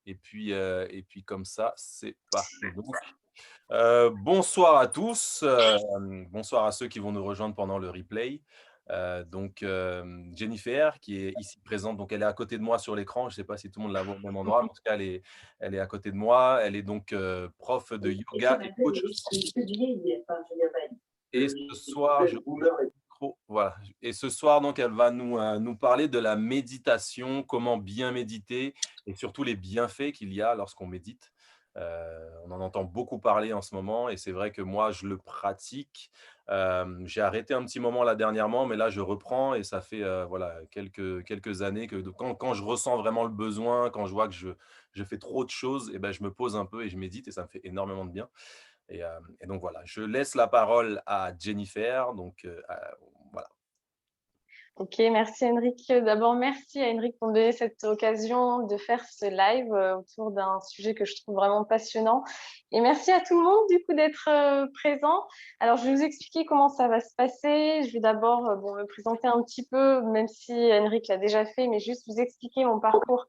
et puis comme ça, c'est parti. Donc, bonsoir à tous, bonsoir à ceux qui vont nous rejoindre pendant le replay. Jennifer qui est ici présente, donc elle est à côté de moi sur l'écran. Je ne sais pas si tout le monde la voit au même endroit, mais en tout cas elle est à côté de moi. Elle est donc prof de yoga et coach sportif. Et ce soir, je coupe juste le micro, voilà. Et ce soir, donc, elle va nous parler de la méditation, comment bien méditer et surtout les bienfaits qu'il y a lorsqu'on médite. On en entend beaucoup parler en ce moment et c'est vrai que moi, je le pratique. J'ai arrêté un petit moment là dernièrement, mais là, je reprends et ça fait voilà, quelques années que quand je ressens vraiment le besoin, quand je vois que je fais trop de choses, et ben, je me pose un peu et je médite et ça me fait énormément de bien. Et donc voilà, je laisse la parole à Jennifer. Donc voilà. Ok, merci Henrik. D'abord, merci à Henrik pour me donner cette occasion de faire ce live autour d'un sujet que je trouve vraiment passionnant. Et merci à tout le monde du coup d'être présent. Alors, je vais vous expliquer comment ça va se passer. Je vais d'abord me présenter un petit peu, même si Henrik l'a déjà fait, mais juste vous expliquer mon parcours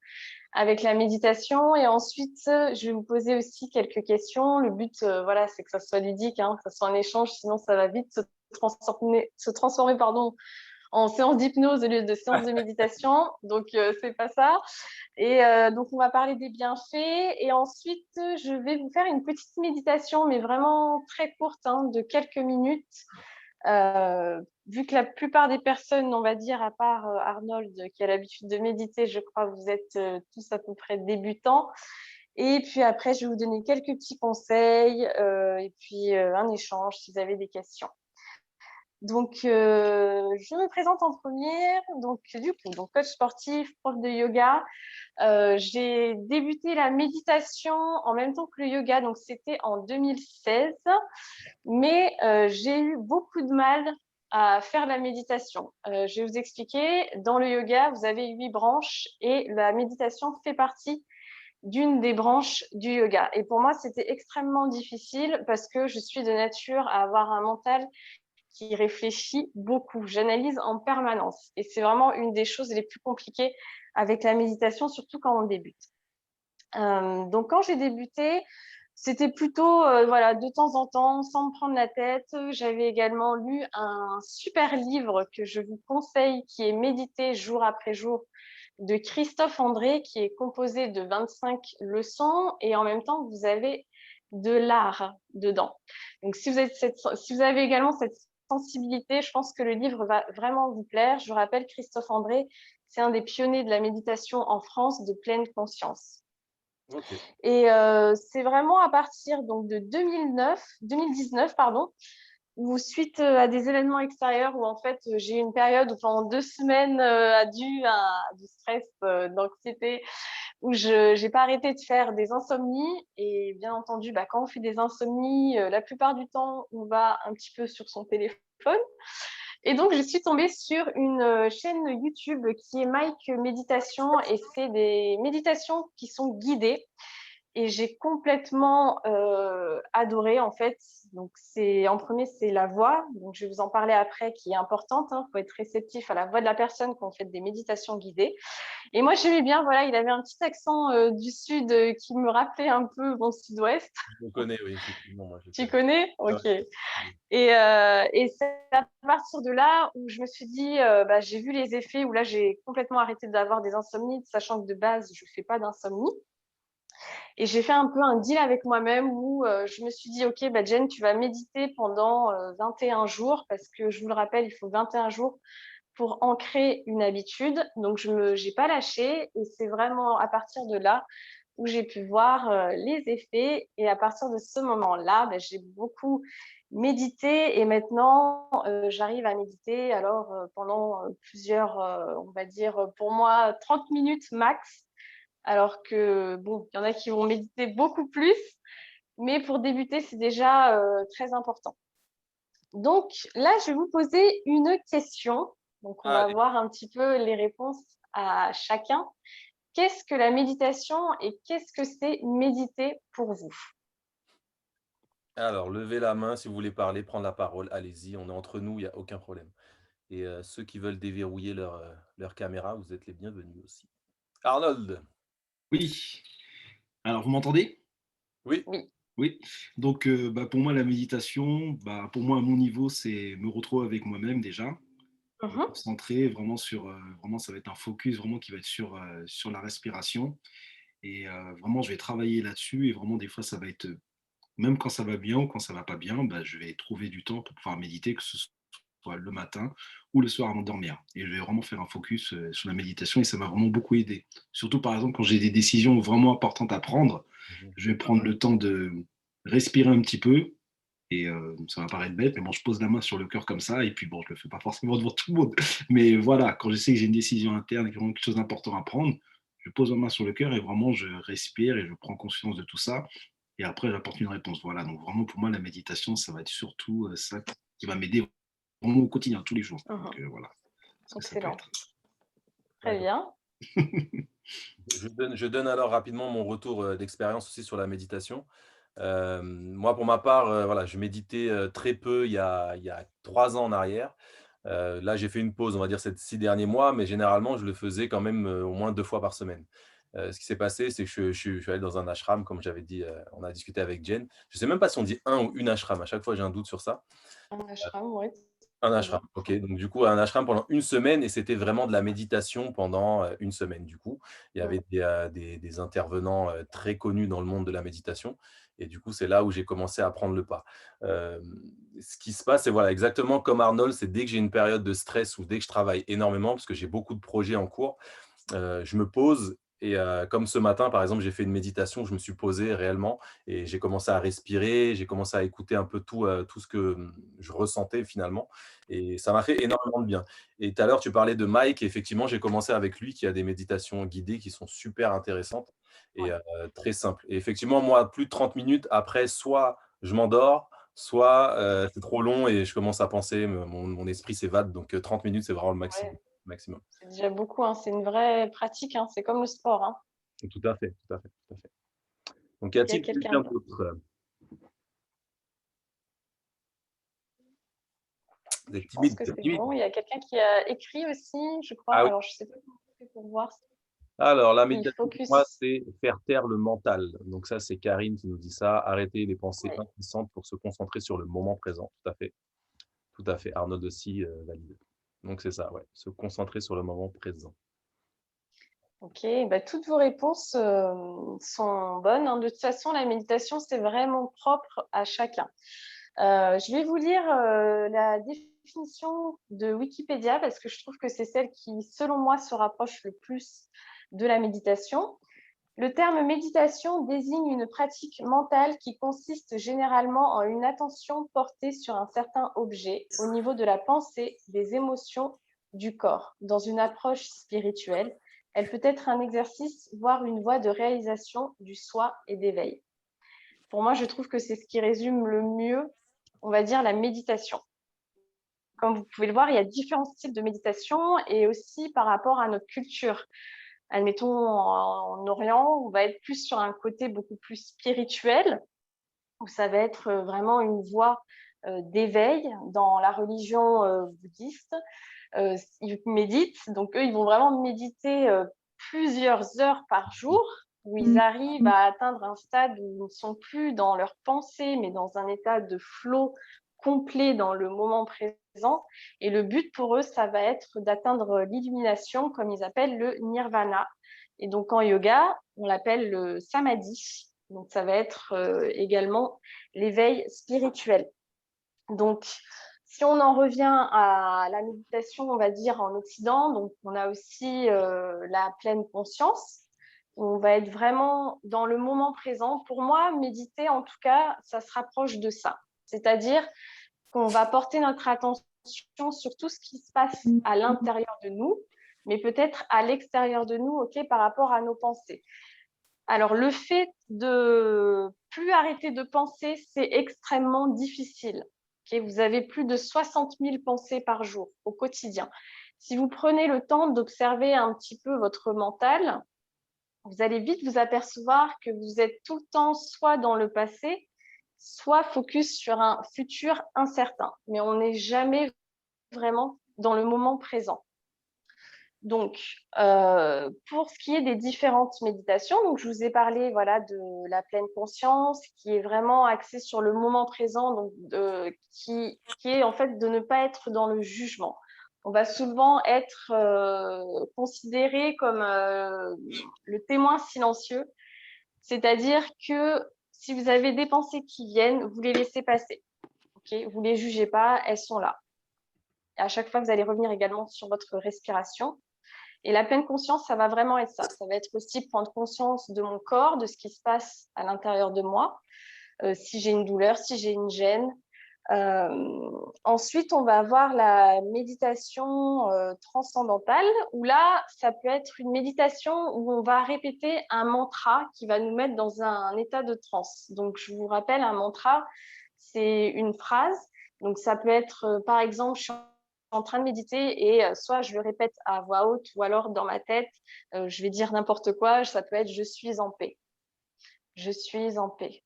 avec la méditation. Et ensuite, je vais vous poser aussi quelques questions. Le but, voilà, c'est que ça soit ludique, hein, que ça soit un échange, sinon ça va vite se transformer en séance d'hypnose au lieu de séance de méditation. Donc, c'est pas ça. Et donc, on va parler des bienfaits. Et ensuite, je vais vous faire une petite méditation, mais vraiment très courte, hein, de quelques minutes. Vu que la plupart des personnes, on va dire, à part Arnold, qui a l'habitude de méditer, je crois que vous êtes tous à peu près débutants. Et puis après, je vais vous donner quelques petits conseils et puis un échange si vous avez des questions. Donc, je me présente en première. Donc, du coup, donc coach sportif, prof de yoga. J'ai débuté la méditation en même temps que le yoga. Donc, c'était en 2016. Mais j'ai eu beaucoup de mal à faire la méditation. Je vais vous expliquer. Dans le yoga, vous avez 8 branches et la méditation fait partie d'une des branches du yoga. Et pour moi, c'était extrêmement difficile parce que je suis de nature à avoir un mental qui réfléchit beaucoup. J'analyse en permanence. Et c'est vraiment une des choses les plus compliquées avec la méditation, surtout quand on débute. Donc, quand j'ai débuté, c'était plutôt voilà, de temps en temps, sans me prendre la tête. J'avais également lu un super livre que je vous conseille, qui est Méditer jour après jour, de Christophe André, qui est composé de 25 leçons et en même temps, vous avez de l'art dedans. Donc, si vous avez également cette sensibilité, je pense que le livre va vraiment vous plaire. Je vous rappelle, Christophe André, c'est un des pionniers de la méditation en France de pleine conscience. Ok. Et c'est vraiment à partir donc de 2019, pardon, ou suite à des événements extérieurs où en fait j'ai eu une période où pendant 2 semaines dû à du stress, d'anxiété, où je j'ai pas arrêté de faire des insomnies. Et bien entendu, bah, quand on fait des insomnies, la plupart du temps, on va un petit peu sur son téléphone. Et donc, je suis tombée sur une chaîne YouTube qui est Mike Méditation et c'est des méditations qui sont guidées. Et j'ai complètement adoré en fait. Donc c'est en premier, c'est la voix. Donc je vais vous en parler après, qui est importante. Il faut être réceptif à la voix de la personne quand on fait des méditations guidées. Et moi j'aimais bien. Voilà, il avait un petit accent du sud qui me rappelait un peu mon sud-ouest. Je le connais, oui, effectivement, moi je le Tu connais. connais? Ouais, Ok. Et c'est à partir de là où je me suis dit, bah, j'ai vu les effets, où là j'ai complètement arrêté d'avoir des insomnies, sachant que de base je fais pas d'insomnie. Et j'ai fait un peu un deal avec moi-même où je me suis dit, OK, bah, Jen, tu vas méditer pendant 21 jours parce que je vous le rappelle, il faut 21 jours pour ancrer une habitude. Donc, je n'ai pas lâché et c'est vraiment à partir de là où j'ai pu voir les effets. Et à partir de ce moment-là, bah, j'ai beaucoup médité et maintenant, j'arrive à méditer alors pendant plusieurs, on va dire pour moi, 30 minutes max, alors que, bon, il y en a qui vont méditer beaucoup plus, mais pour débuter, c'est déjà très important. Donc là, je vais vous poser une question. Donc, on va allez. voir un petit peu les réponses à chacun. Qu'est-ce que la méditation et qu'est-ce que c'est méditer pour vous? Alors, levez la main si vous voulez parler, prendre la parole, allez-y, on est entre nous, il y a aucun problème. Et ceux qui veulent déverrouiller leur caméra, vous êtes les bienvenus aussi. Arnold! Oui. Alors, vous m'entendez? Oui, Oui. Oui. Donc, pour moi, la méditation, pour moi, à mon niveau, c'est me retrouver avec moi-même déjà, me Mhm. concentrer vraiment sur, vraiment ça va être un focus vraiment qui va être sur la respiration et vraiment je vais travailler là-dessus et vraiment des fois ça va être, même quand ça va bien ou quand ça va pas bien, je vais trouver du temps pour pouvoir méditer, que ce soit le matin ou le soir avant de dormir et je vais vraiment faire un focus, sur la méditation et ça m'a vraiment beaucoup aidé. Surtout, par exemple, quand j'ai des décisions vraiment importantes à prendre, mhm, je vais prendre le temps de respirer un petit peu et ça va paraître bête, mais bon, je pose la main sur le cœur comme ça et puis bon, je le fais pas forcément devant tout le monde. Mais voilà, quand je sais que j'ai une décision interne et vraiment quelque chose d'important à prendre, je pose ma main sur le cœur et vraiment je respire et je prends conscience de tout ça et après j'apporte une réponse. Voilà, donc vraiment pour moi la méditation, ça va être surtout, ça qui va m'aider vraiment au quotidien, tous les jours. Donc Mhm. voilà, ce que ça peut Excellent. être. Très d'accord. bien. Je donne alors rapidement mon retour, d'expérience aussi sur la méditation. Moi, pour ma part, voilà, je méditais, très peu il y a 3 ans en arrière. Là, j'ai fait une pause, on va dire, ces 6 derniers mois, mais généralement, je le faisais quand même, au moins 2 fois par semaine. Ce qui s'est passé, c'est que je suis allé dans un ashram, comme j'avais dit, on a discuté avec Jen. Je ne sais même pas si on dit un ou une ashram, à chaque fois, j'ai un doute sur ça. Un ashram, oui, Un très ashram, bien. OK. Donc du coup, un ashram pendant une semaine et c'était vraiment de la méditation pendant, une semaine du coup. Il y Mm. avait des intervenants, très connus dans le monde de la méditation et du coup, c'est là où j'ai commencé à prendre le pas. Ce qui se passe, c'est voilà, exactement comme Arnold, c'est dès que j'ai une période de stress ou dès que je travaille énormément, parce que j'ai beaucoup de projets en cours, je me pose et comme ce matin, par exemple, j'ai fait une méditation, je me suis posé réellement et j'ai commencé à respirer, j'ai commencé à écouter un peu tout ce que, je ressentais finalement et ça m'a fait énormément de bien et tout à l'heure, tu parlais de Mike et effectivement, j'ai commencé avec lui qui a des méditations guidées qui sont super intéressantes et Ouais. très simples et effectivement, moi, plus de 30 minutes après, soit je m'endors, soit, c'est trop long et je commence à penser, mon esprit s'évade donc 30 minutes, c'est vraiment le maximum Ouais, maximum. c'est déjà beaucoup, hein. C'est une vraie pratique, hein. C'est comme le sport, hein. Tout à fait, tout à fait, tout à fait. Donc, y Il y a a-t-il quelqu'un quelqu'un d'autre. d'autre? Vous Je êtes pense timide, que vous êtes c'est timide? bon. Il y a quelqu'un qui a écrit aussi, je crois. Ah oui. Alors, je sais pas comment on fait pour voir Alors, la si méditation pour moi, focus. c'est faire taire le mental. Donc ça, c'est Karine qui nous dit ça. Arrêter les pensées Oui. incessantes pour se concentrer sur le moment présent. Tout à fait. Tout à fait. Arnaud aussi valide. Donc c'est ça, ouais. Se concentrer sur le moment présent. Ok, bah, toutes vos réponses sont bonnes, hein. De toute façon, la méditation, c'est vraiment propre à chacun. Je vais vous lire la définition de Wikipédia parce que je trouve que c'est celle qui, selon moi, se rapproche le plus de la méditation. Le terme méditation désigne une pratique mentale qui consiste généralement en une attention portée sur un certain objet au niveau de la pensée, des émotions, du corps. Dans une approche spirituelle, elle peut être un exercice, voire une voie de réalisation du soi et d'éveil. Pour moi, je trouve que c'est ce qui résume le mieux, on va dire, la méditation. Comme vous pouvez le voir, il y a différents styles de méditation et aussi par rapport à notre culture. Admettons, en Orient, on va être plus sur un côté beaucoup plus spirituel, où ça va être vraiment une voie d'éveil. Dans la religion bouddhiste, ils méditent, donc eux, ils vont vraiment méditer plusieurs heures par jour, où ils arrivent à atteindre un stade où ils ne sont plus dans leur pensée, mais dans un état de flow complet dans le moment présent. Et le but pour eux, ça va être d'atteindre l'illumination, comme ils appellent le nirvana. Et donc en yoga, on l'appelle le samadhi. Donc ça va être également l'éveil spirituel. Donc, si on en revient à la méditation, on va dire en Occident, donc on a aussi la pleine conscience. On va être vraiment dans le moment présent. Pour moi, méditer, en tout cas, ça se rapproche de ça. C'est-à-dire qu'on va porter notre attention sur tout ce qui se passe à l'intérieur de nous, mais peut-être à l'extérieur de nous, ok, par rapport à nos pensées. Alors, le fait de plus arrêter de penser, c'est extrêmement difficile. Okay, vous avez plus de 60 000 pensées par jour au quotidien. Si vous prenez le temps d'observer un petit peu votre mental, vous allez vite vous apercevoir que vous êtes tout le temps soit dans le passé, soit focus sur un futur incertain. Mais on n'est jamais vraiment dans le moment présent. Donc, pour ce qui est des différentes méditations, donc je vous ai parlé voilà, de la pleine conscience, qui est vraiment axée sur le moment présent, donc qui est en fait de ne pas être dans le jugement. On va souvent être considéré comme le témoin silencieux, c'est-à-dire que si vous avez des pensées qui viennent, vous les laissez passer. Okay, vous ne les jugez pas, elles sont là. Et à chaque fois, vous allez revenir également sur votre respiration. Et la pleine conscience, ça va vraiment être ça. Ça va être aussi prendre conscience de mon corps, de ce qui se passe à l'intérieur de moi, si j'ai une douleur, si j'ai une gêne. Ensuite, on va avoir la méditation transcendantale, où là, ça peut être une méditation où on va répéter un mantra qui va nous mettre dans un état de transe. Donc, je vous rappelle, un mantra, c'est une phrase. Donc, ça peut être, par exemple, je suis en train de méditer et soit je le répète à voix haute ou alors dans ma tête, je vais dire n'importe quoi. Ça peut être « je suis en paix »,« je suis en paix »,«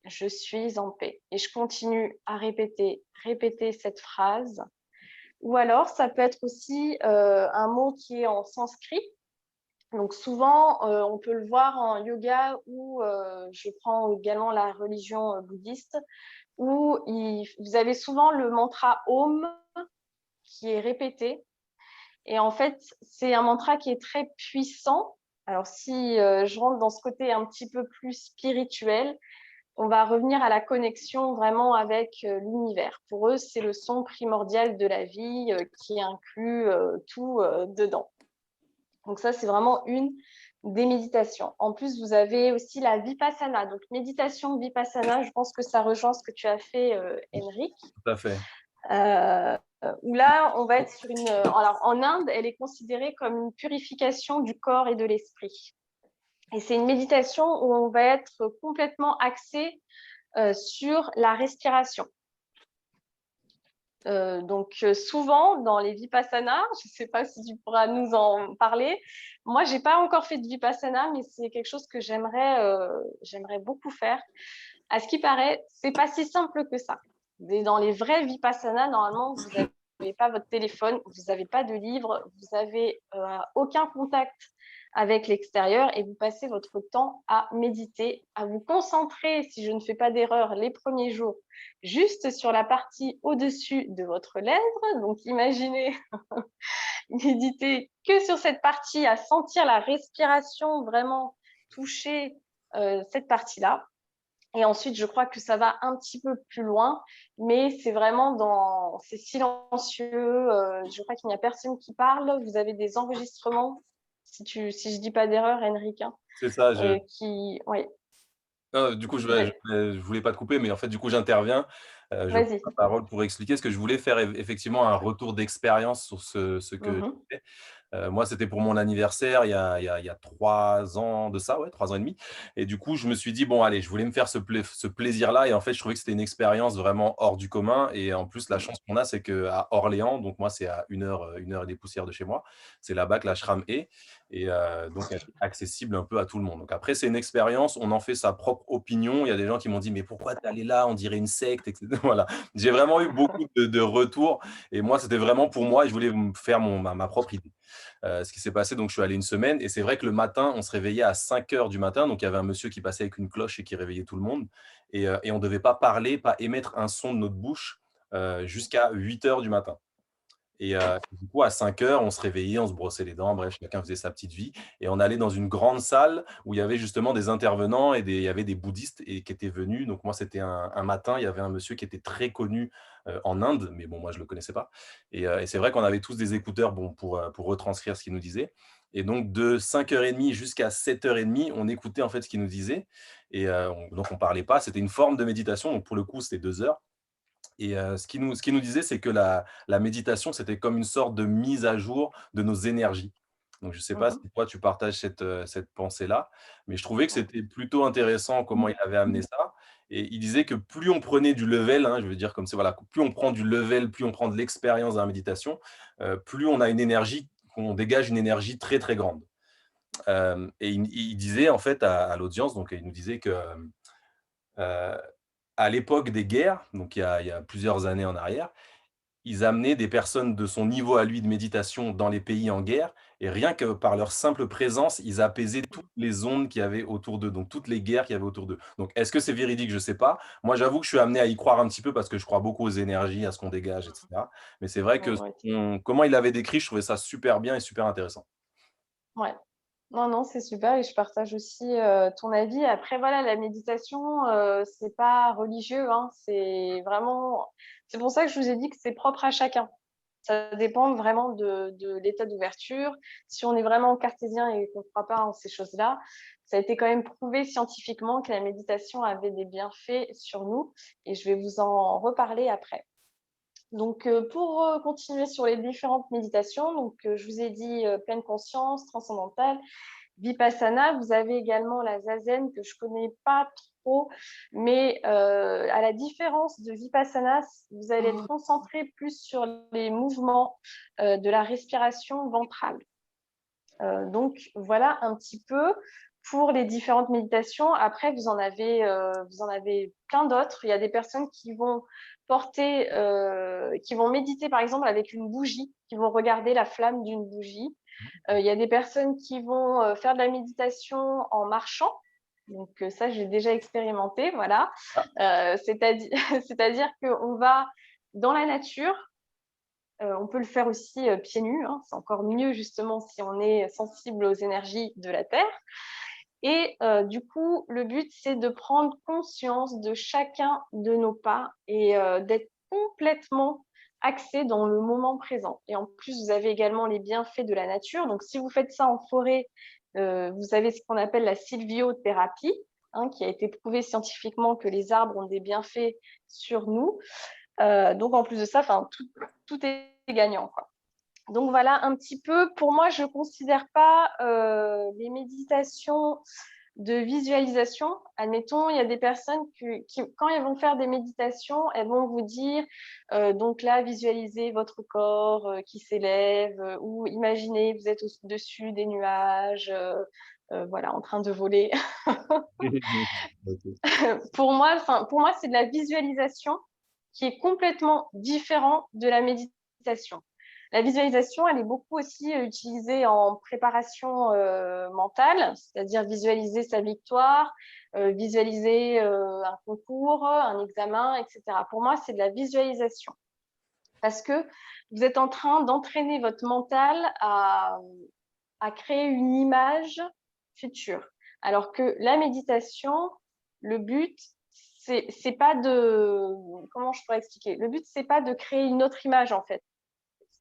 je suis en paix ». Et je continue à répéter cette phrase. Ou alors, ça peut être aussi un mot qui est en sanskrit. Donc souvent, on peut le voir en yoga ou je prends également la religion bouddhiste, où vous avez souvent le mantra Om qui est répété. Et en fait, c'est un mantra qui est très puissant. Alors, si je rentre dans ce côté un petit peu plus spirituel, on va revenir à la connexion vraiment avec l'univers. Pour eux, c'est le son primordial de la vie qui inclut tout dedans. Donc ça, c'est vraiment une des méditations. En plus, vous avez aussi la Vipassana. Donc, méditation Vipassana, je pense que ça rejoint ce que tu as fait, Henrik. Tout à fait. Où là, on va être sur une… Alors, en Inde, elle est considérée comme une purification du corps et de l'esprit. Et c'est une méditation où on va être complètement axé sur la respiration. Donc, souvent, dans les Vipassana, je ne sais pas si tu pourras nous en parler. Moi, je n'ai pas encore fait de Vipassana, mais c'est quelque chose que j'aimerais beaucoup faire. À ce qui paraît, ce n'est pas si simple que ça. Dans les vrais Vipassana, normalement, vous n'avez pas votre téléphone, vous n'avez pas de livre, vous n'avez aucun contact avec l'extérieur et vous passez votre temps à méditer, à vous concentrer, si je ne fais pas d'erreur, les premiers jours, juste sur la partie au-dessus de votre lèvre. Donc, imaginez méditer que sur cette partie, à sentir la respiration vraiment toucher cette partie-là. Et ensuite, je crois que ça va un petit peu plus loin, mais c'est vraiment c'est silencieux. Je crois qu'il n'y a personne qui parle. Vous avez des enregistrements, si je dis pas d'erreur, Henrik, hein, C'est ça. oui. Du coup, je voulais pas te couper, mais en fait, du coup, j'interviens. Je prends Vas-y. la parole pour expliquer ce que je voulais faire effectivement un retour d'expérience sur ce que tu fais. Moi, c'était pour mon anniversaire il y a 3 ans de ça, ouais, 3 ans et demi. Et du coup, je me suis dit, bon, allez, je voulais me faire ce plaisir-là. Et en fait, je trouvais que c'était une expérience vraiment hors du commun. Et en plus, la chance qu'on a, c'est qu'à Orléans, donc moi, c'est à 1 heure et des poussières de chez moi, c'est là-bas que l'ashram est. Et donc, elle est accessible un peu à tout le monde. Donc après, c'est une expérience, on en fait sa propre opinion. Il y a des gens qui m'ont dit, mais pourquoi tu es allé là? On dirait une secte, etc. Voilà. J'ai vraiment eu beaucoup de retours. Et moi, c'était vraiment pour moi et je voulais me faire ma propre idée. Ce qui s'est passé, donc je suis allé une semaine et c'est vrai que le matin, on se réveillait à 5 heures du matin. Donc il y avait un monsieur qui passait avec une cloche et qui réveillait tout le monde. Et on ne devait pas parler, pas émettre un son de notre bouche jusqu'à 8 heures du matin. Et du coup, à 5 heures, on se réveillait, on se brossait les dents, bref, chacun faisait sa petite vie. Et on allait dans une grande salle où il y avait justement des intervenants et il y avait des bouddhistes qui étaient venus. Donc moi, c'était un matin, il y avait un monsieur qui était très connu en Inde, mais bon, moi, je ne le connaissais pas. Et c'est vrai qu'on avait tous des écouteurs pour retranscrire ce qu'il nous disait. Et donc, de 5h30 jusqu'à 7h30, on écoutait en fait ce qu'il nous disait. Et donc, on ne parlait pas. C'était une forme de méditation. Donc, pour le coup, c'était 2 heures. Et ce qu'il nous disait, c'est que la méditation, c'était comme une sorte de mise à jour de nos énergies. Donc, je ne sais pas si toi, tu partages cette pensée-là, mais je trouvais que c'était plutôt intéressant comment il avait amené ça. Et il disait que plus on prenait du level, hein, je veux dire comme c'est, voilà, plus on prend du level, plus on prend de l'expérience dans la méditation, plus on a une énergie, on dégage une énergie très, très grande. Et il disait en fait à l'audience, donc il nous disait que à l'époque des guerres, donc il y a plusieurs années en arrière, ils amenaient des personnes de son niveau à lui de méditation dans les pays en guerre et rien que par leur simple présence, ils apaisaient toutes les ondes qu'il y avait autour d'eux, donc toutes les guerres qu'il y avait autour d'eux. Donc est-ce que c'est véridique? Je sais pas. Moi, j'avoue que je suis amené à y croire un petit peu parce que je crois beaucoup aux énergies, à ce qu'on dégage et cetera. Mais c'est vrai Ouais, que moi aussi. comment il l'avait décrit, je trouvais ça super bien et super intéressant. Ouais. Non, non, c'est super et je partage aussi ton avis. Après, voilà, la méditation, c'est pas religieux, hein, c'est vraiment. C'est pour ça que je vous ai dit que c'est propre à chacun. Ça dépend vraiment de l'état d'ouverture. Si on est vraiment cartésien et qu'on ne croit pas en ces choses-là, ça a été quand même prouvé scientifiquement que la méditation avait des bienfaits sur nous et je vais vous en reparler après. Donc, pour continuer sur les différentes méditations, donc, je vous ai dit pleine conscience, transcendantale, Vipassana. Vous avez également la Zazen que je ne connais pas trop, mais à la différence de Vipassana, vous allez être concentré plus sur les mouvements de la respiration ventrale. Donc, voilà un petit peu pour les différentes méditations. Après, vous en avez plein d'autres. Il y a des personnes qui vont qui vont méditer par exemple avec une bougie, qui vont regarder la flamme d'une bougie. Il y a des personnes qui vont faire de la méditation en marchant. Donc ça, j'ai déjà expérimenté, voilà. C'est-à-dire, c'est-à-dire qu'on va dans la nature. On peut le faire aussi pieds nus, hein. C'est encore mieux justement si on est sensible aux énergies de la Terre. Et du coup, le but, c'est de prendre conscience de chacun de nos pas et d'être complètement axé dans le moment présent. Et en plus, vous avez également les bienfaits de la nature. Donc, si vous faites ça en forêt, vous avez ce qu'on appelle la sylviothérapie, hein, qui a été prouvé scientifiquement que les arbres ont des bienfaits sur nous. Donc, en plus de ça, tout est gagnant, quoi. Donc, voilà un petit peu. Pour moi, je ne considère pas les méditations de visualisation. Admettons, il y a des personnes qui, quand elles vont faire des méditations, elles vont vous dire, donc là, visualisez votre corps qui s'élève ou imaginez, vous êtes au-dessus des nuages, voilà, en train de voler. Ok. Pour moi, c'est de la visualisation qui est complètement différent de la méditation. La visualisation, elle est beaucoup aussi utilisée en préparation mentale, c'est-à-dire visualiser sa victoire, visualiser un concours, un examen, etc. Pour moi, c'est de la visualisation parce que vous êtes en train d'entraîner votre mental à créer une image future. Alors que la méditation, le but, c'est pas de… Comment je pourrais expliquer? Le but, c'est pas de créer une autre image, en fait.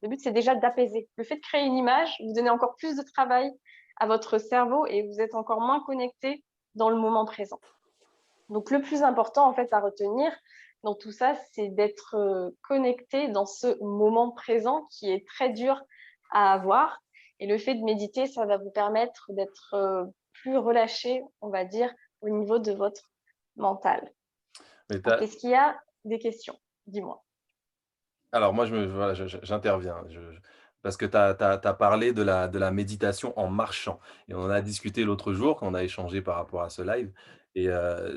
Le but, c'est déjà d'apaiser. Le fait de créer une image, vous donnez encore plus de travail à votre cerveau et vous êtes encore moins connecté dans le moment présent. Donc, le plus important, en fait, à retenir dans tout ça, c'est d'être connecté dans ce moment présent qui est très dur à avoir. Et le fait de méditer, ça va vous permettre d'être plus relâché, on va dire, au niveau de votre mental. Mais Donc, est-ce qu'il y a des questions? Dis-moi. alors moi, voilà, j'interviens. Parce que tu as parlé de la méditation en marchant. Et on en a discuté l'autre jour quand on a échangé par rapport à ce live. Et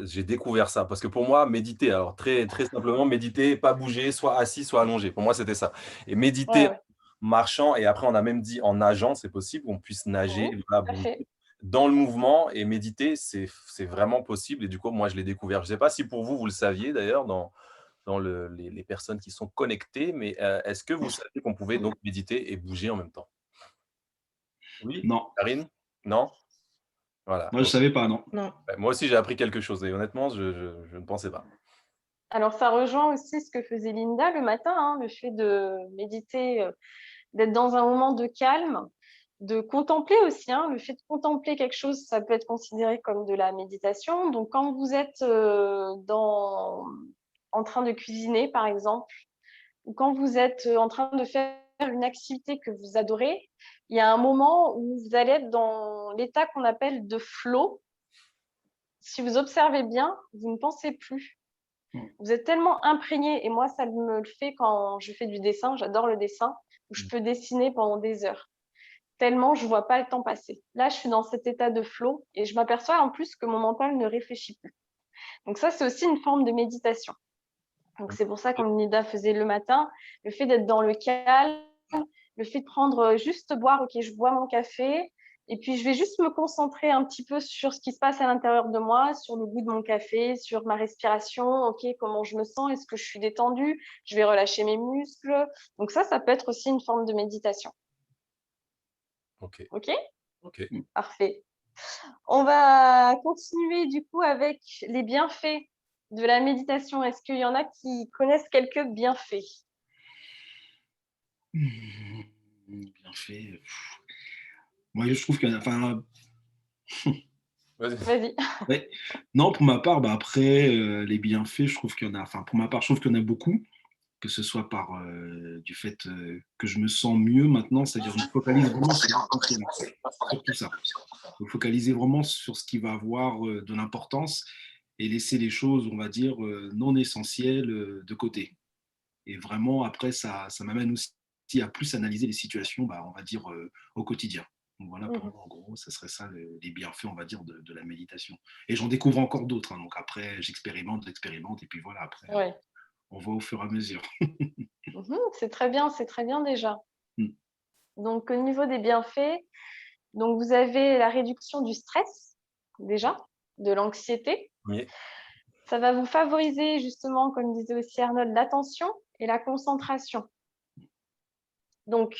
j'ai découvert ça. Parce que pour moi, méditer, alors très, très simplement, méditer, pas bouger, soit assis, soit allongé. Pour moi, c'était ça. Et Ouais, méditer ouais. en marchant, et après, on a même dit en nageant, c'est possible qu'on puisse nager, Tout voilà, à bouger fait. dans le mouvement et méditer, c'est vraiment possible. Et du coup, moi, je l'ai découvert. Je ne sais pas si pour vous, vous le saviez d'ailleurs, dans les personnes qui sont connectées, mais est-ce que vous saviez qu'on pouvait donc méditer et bouger en même temps? Oui? Non, Karine? Non? Voilà, moi je donc savais pas, non. Non. moi aussi j'ai appris quelque chose et honnêtement je ne pensais pas. Alors, ça rejoint aussi ce que faisait Linda le matin, hein, le fait de méditer, d'être dans un moment de calme, de contempler aussi, hein, le fait de contempler quelque chose, ça peut être considéré comme de la méditation. Donc, quand vous êtes en train de cuisiner, par exemple, ou quand vous êtes en train de faire une activité que vous adorez, il y a un moment où vous allez être dans l'état qu'on appelle de flow. Si vous observez bien, vous ne pensez plus. Vous êtes tellement imprégné, et moi, ça me le fait quand je fais du dessin, j'adore le dessin, où je peux dessiner pendant des heures. Tellement je ne vois pas le temps passer. Là, je suis dans cet état de flow et je m'aperçois en plus que mon mental ne réfléchit plus. Donc ça, c'est aussi une forme de méditation. Donc, c'est pour ça, comme Nida faisait le matin, le fait d'être dans le calme, le fait de prendre juste boire, ok, je bois mon café, et puis je vais juste me concentrer un petit peu sur ce qui se passe à l'intérieur de moi, sur le goût de mon café, sur ma respiration, ok, comment je me sens, est-ce que je suis détendue, je vais relâcher mes muscles. Donc ça peut être aussi une forme de méditation. Ok. Ok, Ok. parfait. On va continuer du coup avec les bienfaits de la méditation. Est-ce qu'il y en a qui connaissent quelques bienfaits? Bien fait. Moi, je trouve qu'il y en a. Enfin, Vas-y. Vas-y. ouais. Non, pour ma part, après, les bienfaits, je trouve qu'il y en a. Enfin, pour ma part, je trouve qu'il y en a beaucoup, que ce soit par du fait que je me sens mieux maintenant, c'est-à-dire je me focalise vraiment sur l'essentiel, sur tout ça. Me focaliser vraiment sur ce qui va avoir de l'importance et laisser les choses, on va dire, non essentielles de côté. Et vraiment, après, ça m'amène aussi à plus analyser les situations, bah, on va dire, au quotidien. Donc voilà, pour moi, en gros, ce serait ça les bienfaits, on va dire, de la méditation. Et j'en découvre encore d'autres. Hein, donc après, j'expérimente, et puis voilà, après, Ouais. on voit au fur et à mesure. C'est très bien déjà. Mm. Donc, au niveau des bienfaits, donc vous avez la réduction du stress, déjà, de l'anxiété. Oui. Ça va vous favoriser, justement, comme disait aussi Arnold, l'attention et la concentration. Donc,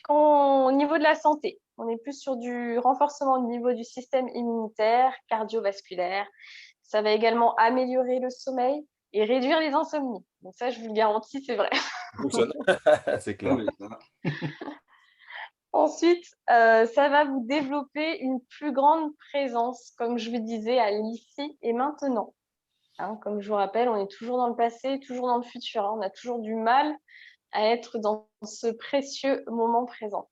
au niveau de la santé, on est plus sur du renforcement au niveau du système immunitaire, cardiovasculaire. Ça va également améliorer le sommeil et réduire les insomnies. Donc ça, je vous le garantis, c'est vrai. Ça fonctionne. C'est Ah clair. oui, ça. Ensuite, ça va vous développer une plus grande présence, comme je vous disais, à l'ici et maintenant. Hein, comme je vous rappelle, on est toujours dans le passé, toujours dans le futur. Hein. On a toujours du mal à être dans ce précieux moment présent.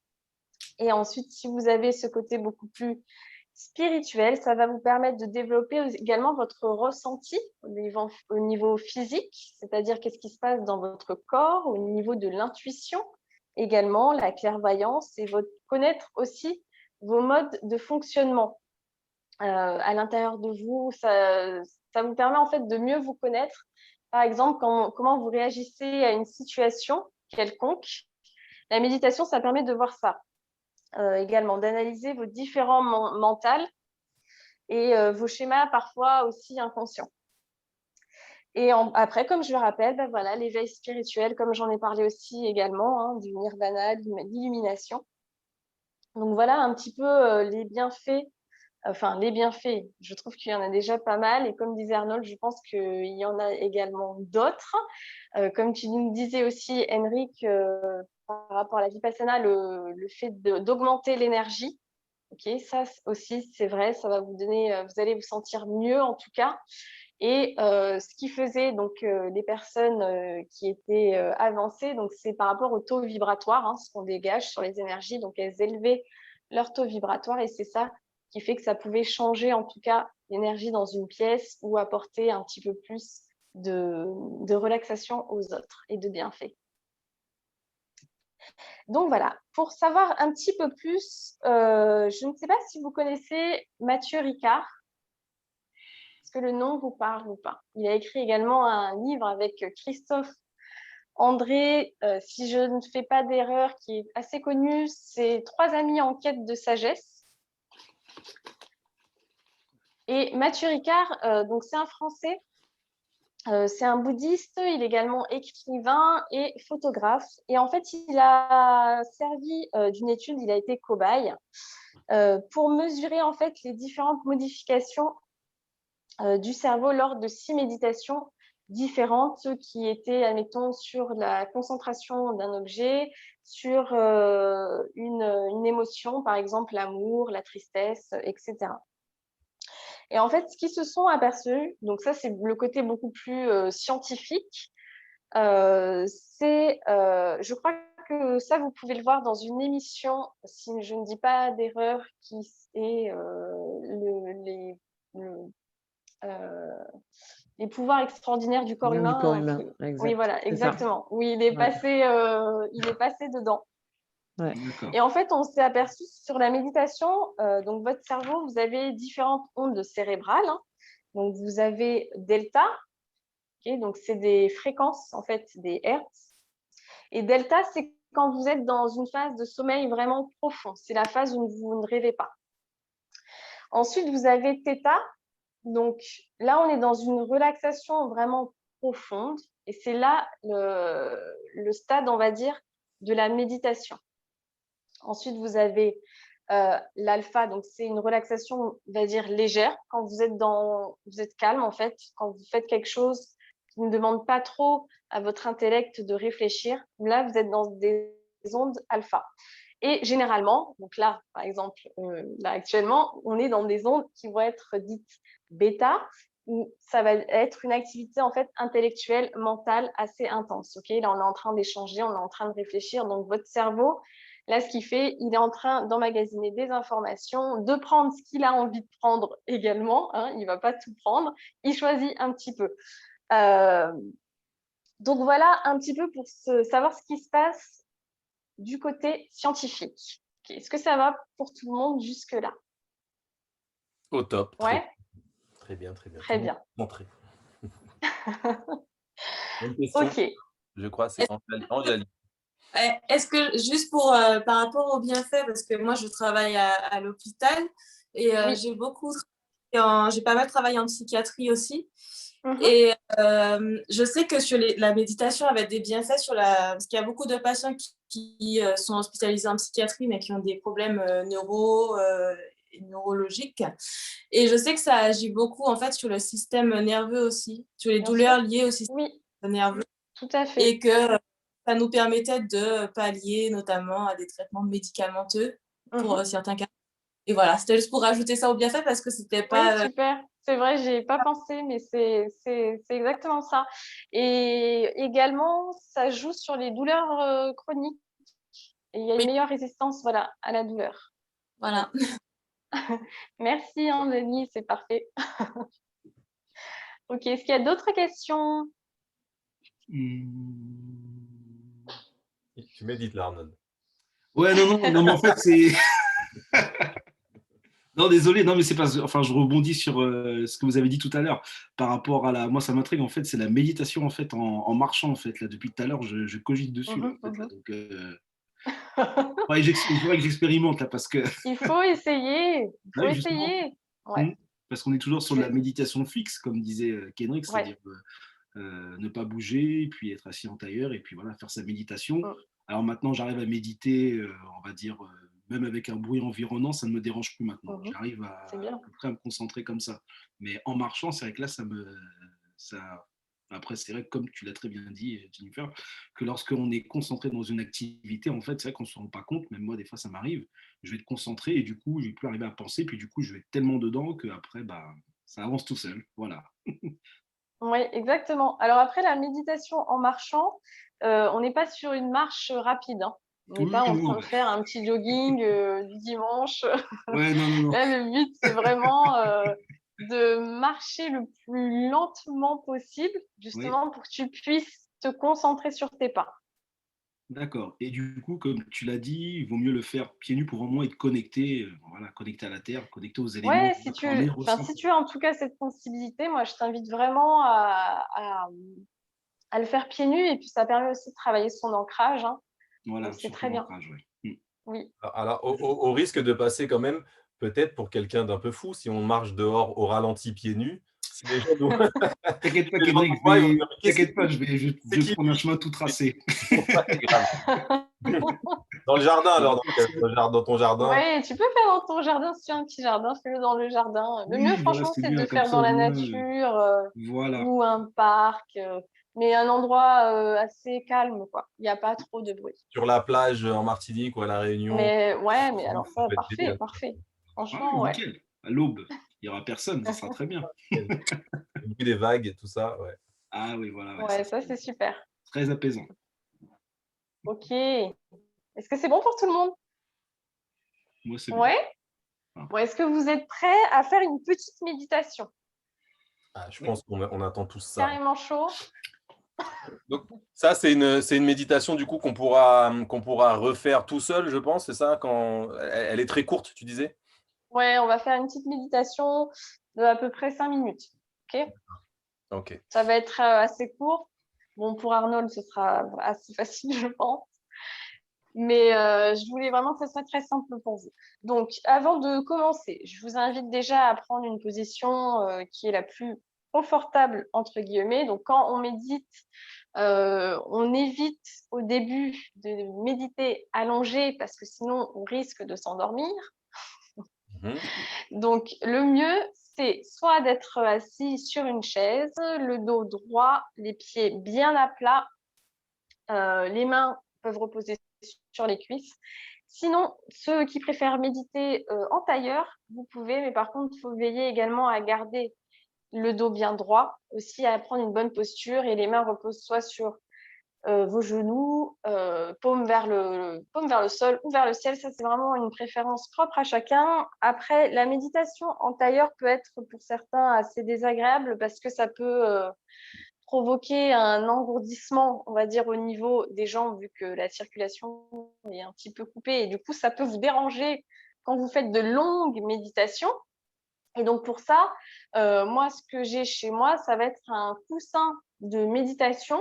Et ensuite, si vous avez ce côté beaucoup plus spirituel, ça va vous permettre de développer également votre ressenti au niveau physique, c'est-à-dire qu'est-ce qui se passe dans votre corps, au niveau de l'intuition, également la clairvoyance et connaître aussi vos modes de fonctionnement à l'intérieur de vous. Ça vous permet en fait de mieux vous connaître. Par exemple, comment vous réagissez à une situation quelconque. La méditation, ça permet de voir ça. Également, d'analyser vos différents mentales et vos schémas parfois aussi inconscients. Et après, comme je le rappelle, ben voilà, l'éveil spirituel, comme j'en ai parlé aussi également, hein, du nirvana, l'illumination. Donc voilà un petit peu les bienfaits. Enfin, les bienfaits, je trouve qu'il y en a déjà pas mal. Et comme disait Arnold, je pense qu'il y en a également d'autres. Comme tu nous disais aussi, Henrik, par rapport à la vipassana, le fait d'augmenter l'énergie. Ok, ça aussi, c'est vrai, ça va vous donner, vous allez vous sentir mieux en tout cas. Et ce qui faisait donc les personnes qui étaient avancées, donc c'est par rapport au taux vibratoire, hein, ce qu'on dégage sur les énergies. Donc elles élevaient leur taux vibratoire et c'est ça qui fait que ça pouvait changer en tout cas l'énergie dans une pièce ou apporter un petit peu plus de relaxation aux autres et de bienfaits. Donc voilà, pour savoir un petit peu plus, je ne sais pas si vous connaissez Mathieu Ricard. Est-ce que le nom vous parle ou pas? Il a écrit également un livre avec Christophe André, si je ne fais pas d'erreur, qui est assez connu, c'est Trois amis en quête de sagesse. Et Mathieu Ricard, donc c'est un Français, c'est un bouddhiste, il est également écrivain et photographe. Et en fait, il a servi d'une étude, il a été cobaye pour mesurer en fait les différentes modifications du cerveau lors de 6 méditations différentes qui étaient, admettons, sur la concentration d'un objet, sur une émotion, par exemple l'amour, la tristesse, etc. Et en fait, ce qu'ils se sont aperçus, donc ça c'est le côté beaucoup plus scientifique, je crois que ça vous pouvez le voir dans une émission, si je ne dis pas d'erreur, qui est les pouvoirs extraordinaires du corps humain. Du corps humain, exact. Oui, voilà, exactement. Oui, il est passé dedans. Ouais. Et en fait, on s'est aperçu sur la méditation, donc votre cerveau, vous avez différentes ondes cérébrales. Hein. Donc, vous avez delta, Okay, donc, c'est des fréquences, en fait, des hertz. Et delta, c'est quand vous êtes dans une phase de sommeil vraiment profond. C'est la phase où vous ne rêvez pas. Ensuite, vous avez θ. Donc, là, on est dans une relaxation vraiment profonde. Et c'est là le stade, on va dire, de la méditation. Ensuite, vous avez l'alpha. Donc, c'est une relaxation, on va dire, légère. Quand vous êtes calme, en fait, quand vous faites quelque chose qui ne demande pas trop à votre intellect de réfléchir. Là, vous êtes dans des ondes alpha. Et généralement, donc là, par exemple, là actuellement, on est dans des ondes qui vont être dites bêta, où ça va être une activité en fait intellectuelle, mentale assez intense. Okay, là, on est en train d'échanger, on est en train de réfléchir. Donc, votre cerveau, là, ce qu'il fait, il est en train d'emmagasiner des informations, de prendre ce qu'il a envie de prendre également. Hein, il ne va pas tout prendre, il choisit un petit peu. Donc, voilà un petit peu pour savoir ce qui se passe du côté scientifique. Okay. Est-ce que ça va pour tout le monde jusque-là? Au top. Ouais. Très bien, très bien. Très bien. Montré. Une question, Ok. je crois, c'est Anjali. Est-ce que, juste pour, par rapport aux bienfaits, parce que moi, je travaille à l'hôpital et Oui. j'ai pas mal travaillé en psychiatrie aussi. Et je sais que sur la méditation avait des bienfaits parce qu'il y a beaucoup de patients qui sont hospitalisés en psychiatrie, mais qui ont des problèmes neurologiques. Et je sais que ça agit beaucoup, en fait, sur le système nerveux aussi, sur les douleurs liées au système nerveux. Tout à fait. Et que ça nous permettait de pallier notamment à des traitements médicamenteux pour certains cas. Et voilà, c'était juste pour rajouter ça au bienfait parce que c'était pas… Oui, super. C'est vrai, j'ai pas pensé, mais c'est exactement ça. Et également, ça joue sur les douleurs chroniques. Et il y a une meilleure résistance, voilà, à la douleur. Voilà. Merci, Denis, c'est parfait. Ok, est-ce qu'il y a d'autres questions? Tu médites là, Arnaud. Ouais, non, mais en fait, c'est… Non, désolé, non, mais c'est pas… Enfin, je rebondis sur ce que vous avez dit tout à l'heure par rapport à la… Moi, ça m'intrigue, en fait, c'est la méditation, en fait, en marchant, en fait. Là, depuis tout à l'heure, je cogite dessus, là, en fait, là, donc… il faudrait que j'expérimente, là, parce que… Il faut essayer. Il faut essayer. Ouais. Parce qu'on est toujours sur de la méditation fixe, comme disait Kendrick, c'est-à-dire ne pas bouger, puis être assis en tailleur, et puis voilà, faire sa méditation. Alors maintenant, j'arrive à méditer, on va dire, même avec un bruit environnant, ça ne me dérange plus maintenant. J'arrive à peu près à me concentrer comme ça. Mais en marchant, c'est vrai que là, après, c'est vrai que comme tu l'as très bien dit, Jennifer, que lorsqu'on est concentré dans une activité, en fait, c'est vrai qu'on ne se rend pas compte, même moi, des fois, ça m'arrive, je vais être concentré et du coup, je ne vais plus arriver à penser, puis du coup, je vais être tellement dedans qu'après, bah, ça avance tout seul. Voilà. Oui, exactement. Alors après, la méditation en marchant, on n'est pas sur une marche rapide. Hein. On n'est pas en train de faire un petit jogging du dimanche. Ouais, non. Là, le but, c'est vraiment de marcher le plus lentement possible, justement pour que tu puisses te concentrer sur tes pas. D'accord. Et du coup, comme tu l'as dit, il vaut mieux le faire pieds nus pour vraiment être connecté, voilà, connecté à la terre, connecté aux éléments. Ouais, si tu as en tout cas cette sensibilité, moi, je t'invite vraiment à le faire pieds nus et puis ça permet aussi de travailler son ancrage. Hein. Voilà, c'est très bien. Oui. Alors, au risque de passer quand même, peut-être pour quelqu'un d'un peu fou, si on marche dehors au ralenti pieds nus, si les gens nous… T'inquiète pas, Kendrick, t'inquiète pas, je vais prendre un chemin tout tracé. Dans le jardin, alors, dans ton jardin. Oui, tu peux faire dans ton jardin, si tu as un petit jardin, fais-le dans le jardin. Le mieux, franchement, c'est de faire dans la nature ou un parc, mais un endroit assez calme, quoi. Il n'y a pas trop de bruit. Sur la plage en Martinique ou à La Réunion. Mais ouais, mais alors ça, parfait. Franchement, ouais. Nickel. À l'aube, il n'y aura personne, ça sera très bien. Le bruit des vagues, tout ça, ouais. Ah oui, voilà. Ouais, ça c'est super. Très apaisant. Ok. Est-ce que c'est bon pour tout le monde? Moi, c'est bon. Ouais. Bon, est-ce que vous êtes prêts à faire une petite méditation? Je pense qu'on attend tous ça. Carrément chaud. Donc, ça, c'est une méditation du coup qu'on pourra refaire tout seul, je pense, c'est ça, quand elle est très courte, tu disais? Ouais, on va faire une petite méditation de à peu près 5 minutes. Ok? Ok. Ça va être assez court. Bon, pour Arnold, ce sera assez facile, je pense. Mais je voulais vraiment que ce soit très simple pour vous. Donc, avant de commencer, je vous invite déjà à prendre une position qui est la plus confortable, entre guillemets. Donc, quand on médite, on évite au début de méditer allongé parce que sinon, on risque de s'endormir. Donc, le mieux, c'est soit d'être assis sur une chaise, le dos droit, les pieds bien à plat, les mains peuvent reposer sur les cuisses. Sinon, ceux qui préfèrent méditer en tailleur, vous pouvez, mais par contre, il faut veiller également à garder le dos bien droit, aussi à prendre une bonne posture et les mains reposent soit sur vos genoux, paume vers le sol ou vers le ciel. Ça, c'est vraiment une préférence propre à chacun. Après, la méditation en tailleur peut être pour certains assez désagréable parce que ça peut provoquer un engourdissement, on va dire, au niveau des jambes, vu que la circulation est un petit peu coupée. Et du coup, ça peut vous déranger quand vous faites de longues méditations. Et donc, pour ça, moi, ce que j'ai chez moi, ça va être un coussin de méditation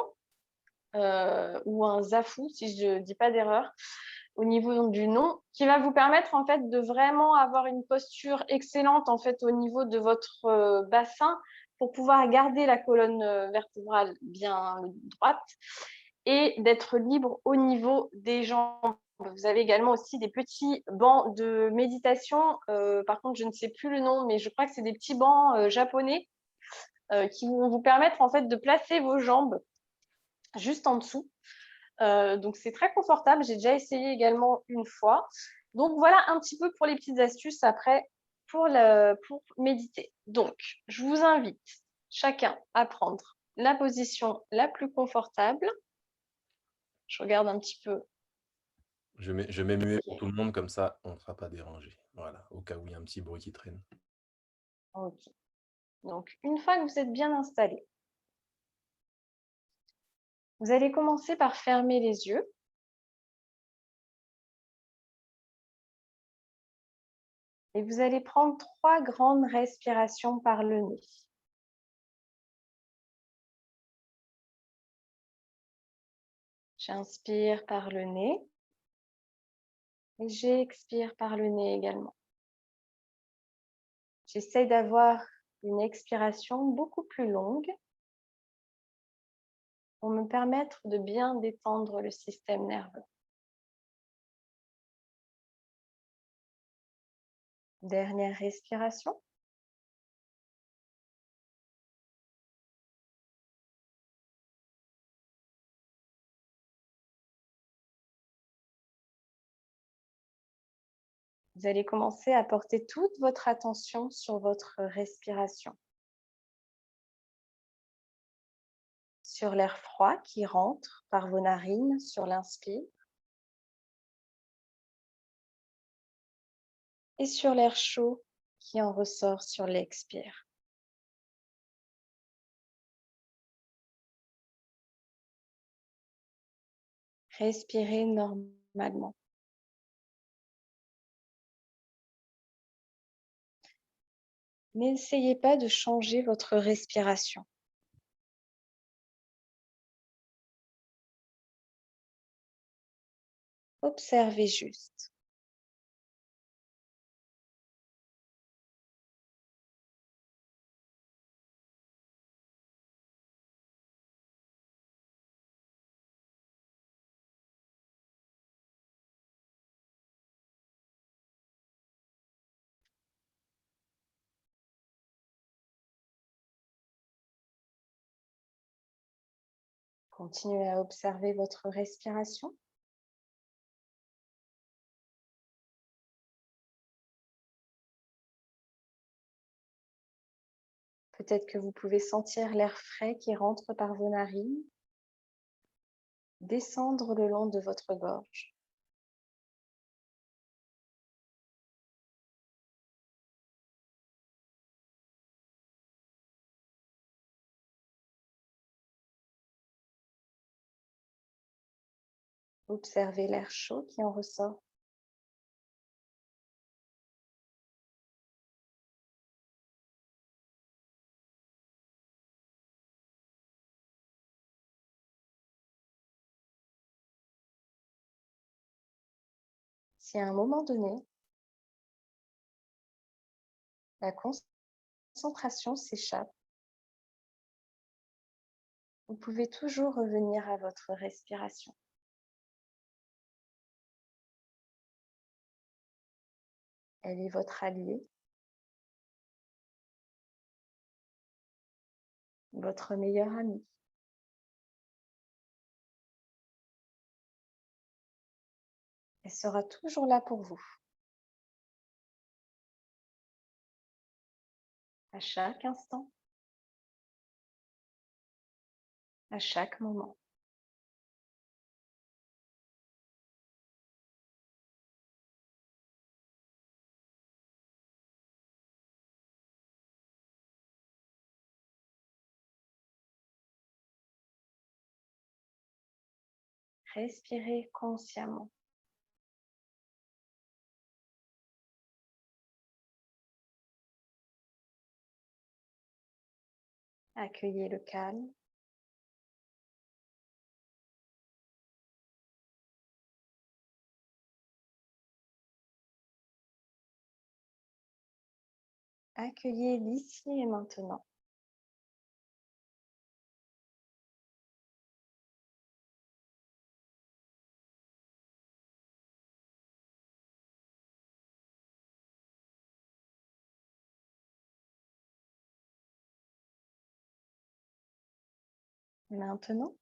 ou un zafou, si je ne dis pas d'erreur, au niveau du nom, qui va vous permettre en fait de vraiment avoir une posture excellente en fait au niveau de votre bassin pour pouvoir garder la colonne vertébrale bien droite et d'être libre au niveau des jambes. Vous avez également aussi des petits bancs de méditation. Par contre, je ne sais plus le nom, mais je crois que c'est des petits bancs japonais qui vont vous permettre en fait de placer vos jambes juste en dessous. Donc, c'est très confortable. J'ai déjà essayé également une fois. Donc, voilà un petit peu pour les petites astuces après pour méditer. Donc, je vous invite chacun à prendre la position la plus confortable. Je regarde un petit peu. Je mets muet pour tout le monde, comme ça, on ne sera pas dérangé. Voilà, au cas où il y a un petit bruit qui traîne. Ok. Donc, une fois que vous êtes bien installé, vous allez commencer par fermer les yeux. Et vous allez prendre 3 grandes respirations par le nez. J'inspire par le nez et j'expire par le nez également. J'essaie d'avoir une expiration beaucoup plus longue pour me permettre de bien détendre le système nerveux. Dernière respiration. Vous allez commencer à porter toute votre attention sur votre respiration, sur l'air froid qui rentre par vos narines sur l'inspire et sur l'air chaud qui en ressort sur l'expire. Respirez normalement. N'essayez pas de changer votre respiration. Observez juste. Continuez à observer votre respiration. Peut-être que vous pouvez sentir l'air frais qui rentre par vos narines, descendre le long de votre gorge. Observez l'air chaud qui en ressort. si à un moment donné, la concentration s'échappe, vous pouvez toujours revenir à votre respiration. Elle est votre allié, votre meilleur ami. Elle sera toujours là pour vous, à chaque instant, à chaque moment. Respirez consciemment. Accueillez le calme. Accueillez l'ici et maintenant. Maintenant,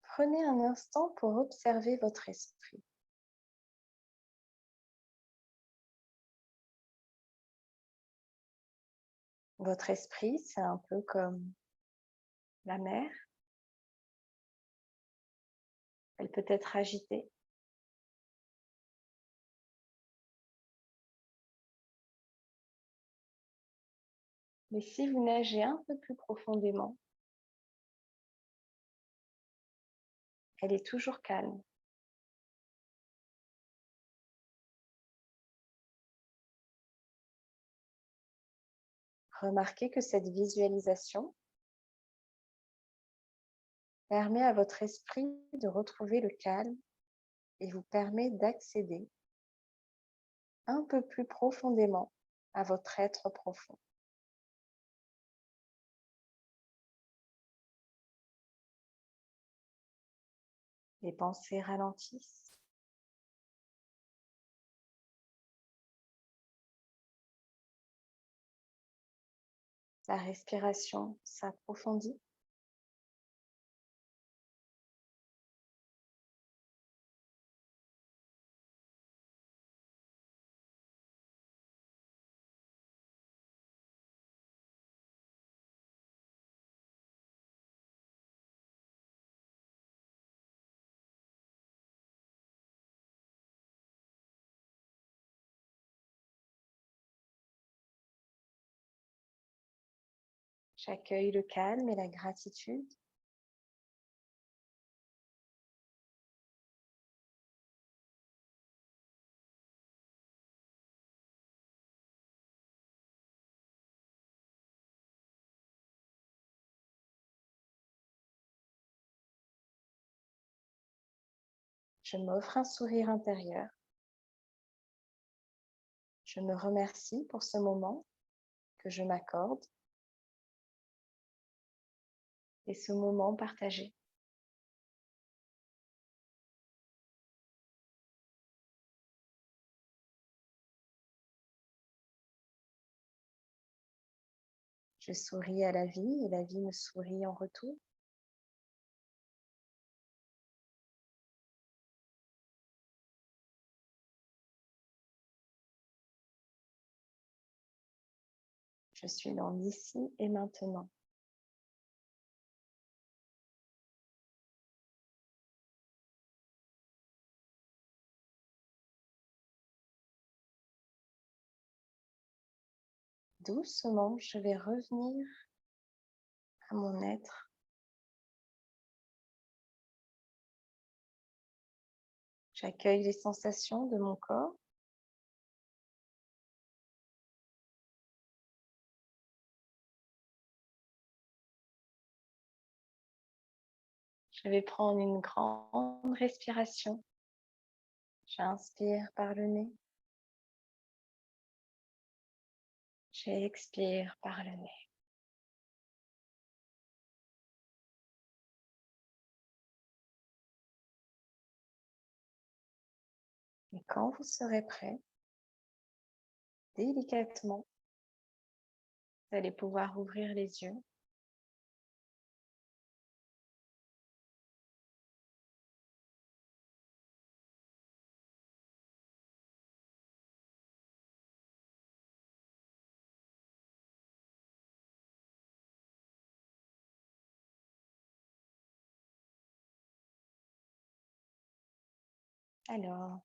prenez un instant pour observer votre esprit. Votre esprit, c'est un peu comme la mer. Elle peut être agitée. Mais si vous nagez un peu plus profondément, elle est toujours calme. Remarquez que cette visualisation permet à votre esprit de retrouver le calme et vous permet d'accéder un peu plus profondément à votre être profond. Les pensées ralentissent. La respiration s'approfondit. J'accueille le calme et la gratitude. Je m'offre un sourire intérieur. Je me remercie pour ce moment que je m'accorde et ce moment partagé. Je souris à la vie et la vie me sourit en retour. Je suis dans l'ici et maintenant. Doucement, je vais revenir à mon être. J'accueille les sensations de mon corps. Je vais prendre une grande respiration. J'inspire par le nez. J'expire par le nez. Et quand vous serez prêt, délicatement, vous allez pouvoir ouvrir les yeux. Alors,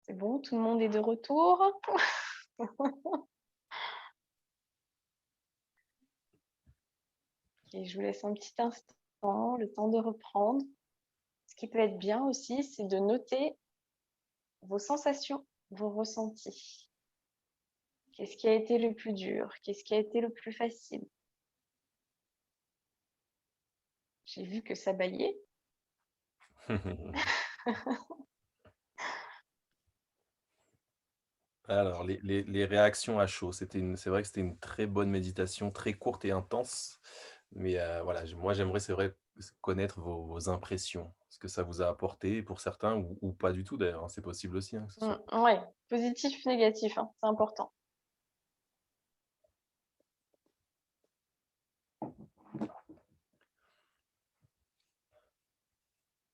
c'est bon, tout le monde est de retour. Et je vous laisse un petit instant, le temps de reprendre. Ce qui peut être bien aussi, c'est de noter vos sensations, vos ressentis. Qu'est-ce qui a été le plus dur? Qu'est-ce qui a été le plus facile? J'ai vu que ça baillait. Alors, les réactions à chaud, c'est vrai que c'était une très bonne méditation, très courte et intense. Mais voilà, moi, j'aimerais, c'est vrai, connaître vos impressions, ce que ça vous a apporté pour certains ou pas du tout d'ailleurs, hein, c'est possible aussi, hein, que ce soit. Ouais, positif, négatif, hein, c'est important.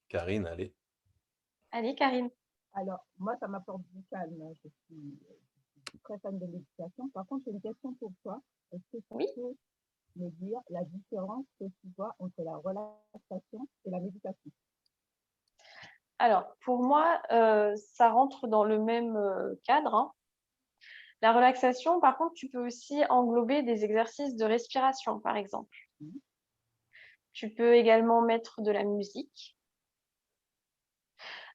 Karine, allez. Allez, Karine. Alors, moi, ça m'apporte du calme. Je suis très fan de méditation. Par contre, j'ai une question pour toi. Est-ce que tu Oui. peux me dire la différence que tu vois entre la relaxation et la méditation? Alors, pour moi, ça rentre dans le même cadre, hein. La relaxation, par contre, tu peux aussi englober des exercices de respiration, par exemple. Tu peux également mettre de la musique.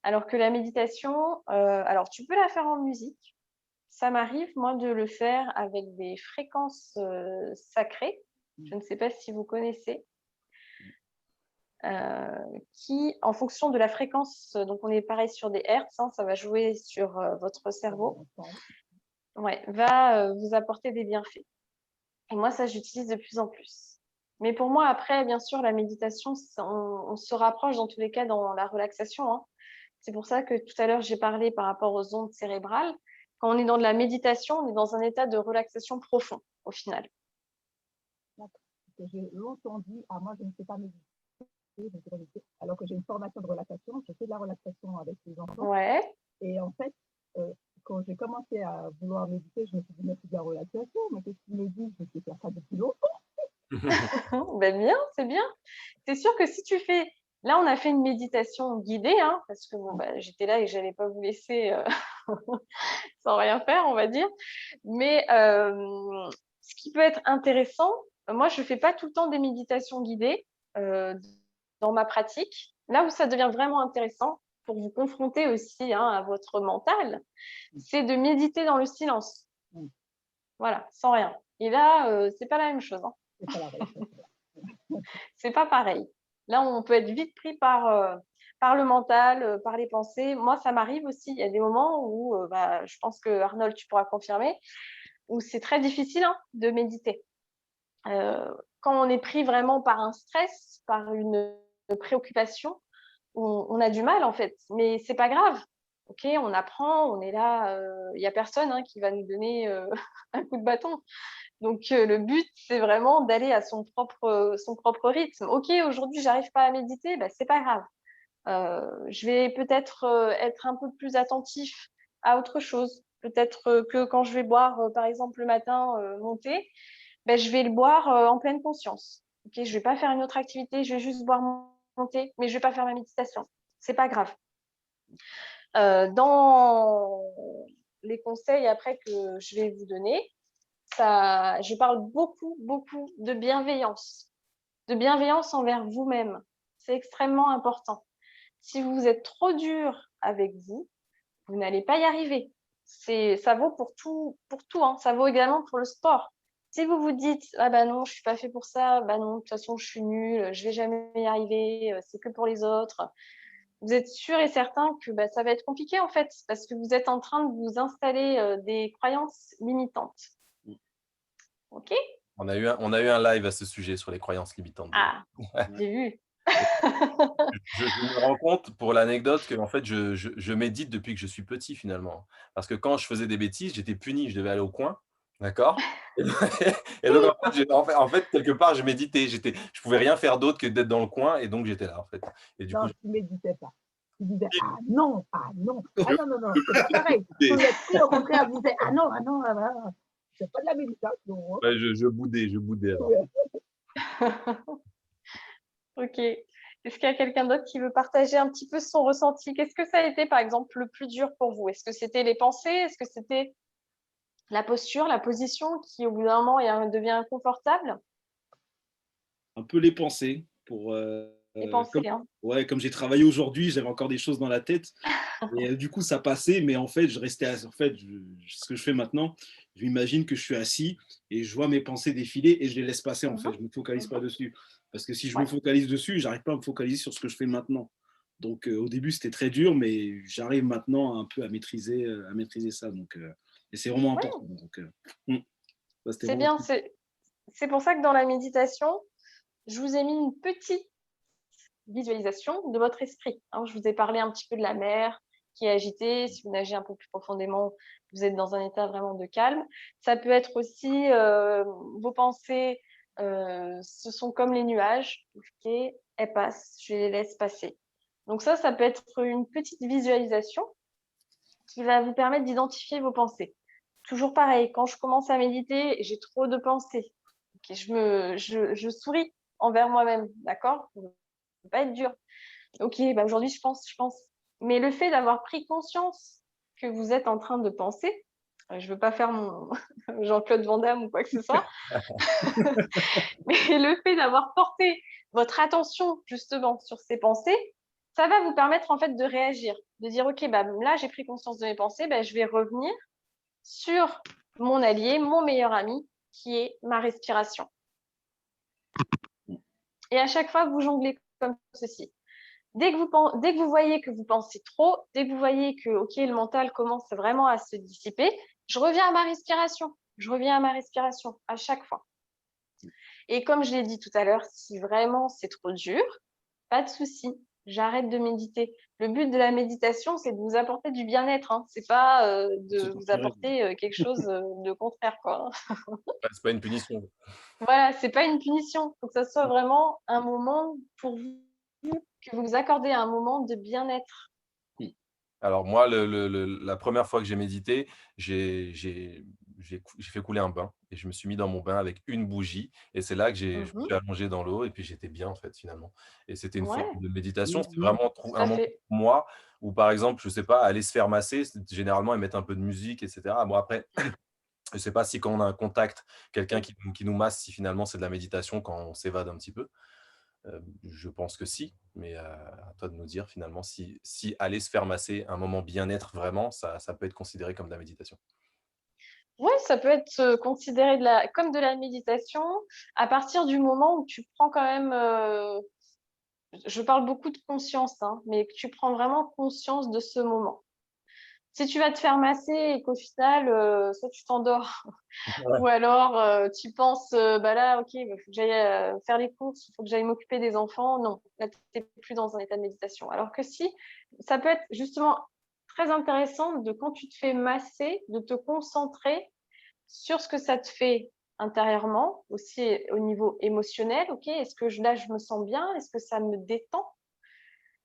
Alors que la méditation, alors tu peux la faire en musique. Ça m'arrive, moi, de le faire avec des fréquences sacrées. Je ne sais pas si vous connaissez. Qui, en fonction de la fréquence, donc on est pareil sur des hertz, hein, ça va jouer sur votre cerveau, ouais, va vous apporter des bienfaits. Et moi, ça, j'utilise de plus en plus. Mais pour moi, après, bien sûr, la méditation, on se rapproche dans tous les cas dans la relaxation, hein. C'est pour ça que tout à l'heure, j'ai parlé par rapport aux ondes cérébrales. Quand on est dans de la méditation, on est dans un état de relaxation profond, au final. J'ai longtemps dit, moi, je ne sais pas méditer, alors que j'ai une formation de relaxation, je fais de la relaxation avec les enfants. Ouais. Et en fait, quand j'ai commencé à vouloir méditer, je me suis dit, mais c'est de la relaxation, mais qu'est-ce qu'il me dit? Je sais faire ça depuis longtemps. Ben bien, c'est bien. C'est sûr que si tu fais... Là, on a fait une méditation guidée, hein, parce que bon, bah, j'étais là et je n'allais pas vous laisser sans rien faire, on va dire. Mais ce qui peut être intéressant, moi, je ne fais pas tout le temps des méditations guidées dans ma pratique. Là où ça devient vraiment intéressant, pour vous confronter aussi, hein, à votre mental, c'est de méditer dans le silence. Voilà, sans rien. Et là, c'est pas la même chose, hein. C'est pas la relaxation. C'est pas pareil. Là, on peut être vite pris par le mental, par les pensées. Moi, ça m'arrive aussi. Il y a des moments où, je pense que Arnold, tu pourras confirmer, où c'est très difficile, hein, de méditer. Quand on est pris vraiment par un stress, par une préoccupation, on a du mal en fait. Mais c'est pas grave. Ok, on apprend, on est là. Il y a personne, hein, qui va nous donner un coup de bâton. Donc, le but, c'est vraiment d'aller à son propre rythme. Ok, aujourd'hui, j'arrive pas à méditer, c'est pas grave. Je vais peut-être être un peu plus attentif à autre chose. Peut-être que quand je vais boire, par exemple, le matin, mon thé, je vais le boire en pleine conscience. Ok, je vais pas faire une autre activité, je vais juste boire mon thé, mais je vais pas faire ma méditation. C'est pas grave. Dans les conseils après que je vais vous donner, je parle beaucoup de bienveillance envers vous-même. C'est extrêmement important. Si vous êtes trop dur avec vous, vous n'allez pas y arriver. Ça vaut pour tout, hein. Ça vaut également pour le sport. Si vous vous dites « Ah bah non, je ne suis pas fait pour ça, bah non, de toute façon, je suis nulle, je ne vais jamais y arriver, c'est que pour les autres », vous êtes sûr et certain que ça va être compliqué en fait, parce que vous êtes en train de vous installer des croyances limitantes. Ok? On a eu un live à ce sujet sur les croyances limitantes. Ah, j'ai vu. Je me rends compte, pour l'anecdote, que en fait, je médite depuis que je suis petit, finalement. Parce que quand je faisais des bêtises, j'étais puni, je devais aller au coin, d'accord? Et donc en fait, quelque part, je méditais. Je pouvais rien faire d'autre que d'être dans le coin et donc j'étais là, en fait. Et du coup, Non, tu ne méditais pas. Tu disais, ah non, ah non, ah non, non, non, c'est pas pareil. Ton esprit, au contraire, disait, ah non, ah non, ah non. C'est pas de la méditation. Hein. ouais, je boudais alors. Ouais. Ok. Est-ce qu'il y a quelqu'un d'autre qui veut partager un petit peu son ressenti? Qu'est-ce que ça a été, par exemple, le plus dur pour vous? Est-ce que c'était les pensées? Est-ce que c'était la posture, la position qui, au bout d'un moment, devient inconfortable? Un peu les pensées. Les pensées, hein. Comme j'ai travaillé aujourd'hui, j'avais encore des choses dans la tête. Et du coup, ça passait, mais en fait, je restais assis. En fait, ce que je fais maintenant, je m'imagine que je suis assis et je vois mes pensées défiler et je les laisse passer. En fait, je ne me focalise pas dessus. Parce que si je me focalise dessus, j'arrive pas à me focaliser sur ce que je fais maintenant. Donc, au début, c'était très dur, mais j'arrive maintenant un peu à maîtriser ça. Donc, et c'est vraiment important. Donc, c'est bien. C'est pour ça que dans la méditation, je vous ai mis une petite visualisation de votre esprit. Je vous ai parlé un petit peu de la mer qui est agitée. Si vous nagez un peu plus profondément, vous êtes dans un état vraiment de calme. Ça peut être aussi vos pensées, ce sont comme les nuages. Okay, elles passent, je les laisse passer. Donc ça peut être une petite visualisation qui va vous permettre d'identifier vos pensées. Toujours pareil, quand je commence à méditer, j'ai trop de pensées. Okay, je souris envers moi-même, d'accord? Ne pas être dur. Ok, aujourd'hui, je pense. Mais le fait d'avoir pris conscience que vous êtes en train de penser, je ne veux pas faire mon Jean-Claude Van Damme ou quoi que ce soit, mais le fait d'avoir porté votre attention justement sur ces pensées, ça va vous permettre en fait de réagir, de dire ok, là j'ai pris conscience de mes pensées, je vais revenir sur mon allié, mon meilleur ami, qui est ma respiration. Et à chaque fois, vous jonglez comme ceci. Dès que vous voyez que vous pensez trop, dès que vous voyez que le mental commence vraiment à se dissiper, je reviens à ma respiration. Je reviens à ma respiration à chaque fois. Et comme je l'ai dit tout à l'heure, si vraiment c'est trop dur, pas de souci, j'arrête de méditer. Le but de la méditation, c'est de vous apporter du bien-être. C'est pas de vous apporter quelque chose de contraire, quoi. C'est pas une punition. Voilà, c'est pas une punition. Il faut que ça soit vraiment un moment pour vous, que vous vous accordez un moment de bien-être. Alors moi, la première fois que j'ai médité, j'ai fait couler un bain et je me suis mis dans mon bain avec une bougie et c'est là que je me suis allongé dans l'eau et puis j'étais bien en fait finalement. Et c'était une forme de méditation, c'était vraiment un moment pour moi où par exemple, je sais pas, aller se faire masser, généralement ils mettent un peu de musique, etc. Bon après, je sais pas si quand on a un contact, quelqu'un qui nous masse, si finalement c'est de la méditation quand on s'évade un petit peu. Je pense que si, mais à toi de nous dire finalement si aller se faire masser, un moment bien-être vraiment, ça peut être considéré comme de la méditation. Oui, ça peut être considéré comme de la méditation à partir du moment où tu prends quand même, je parle beaucoup de conscience, mais que tu prends vraiment conscience de ce moment. Si tu vas te faire masser et qu'au final, soit tu t'endors, ou alors tu penses, là, ok, il faut que j'aille faire les courses, il faut que j'aille m'occuper des enfants. Non, là, tu n'es plus dans un état de méditation. Alors que si, ça peut être justement très intéressant quand tu te fais masser, de te concentrer sur ce que ça te fait intérieurement, aussi au niveau émotionnel. Ok, est-ce que là, je me sens bien? Est-ce que ça me détend?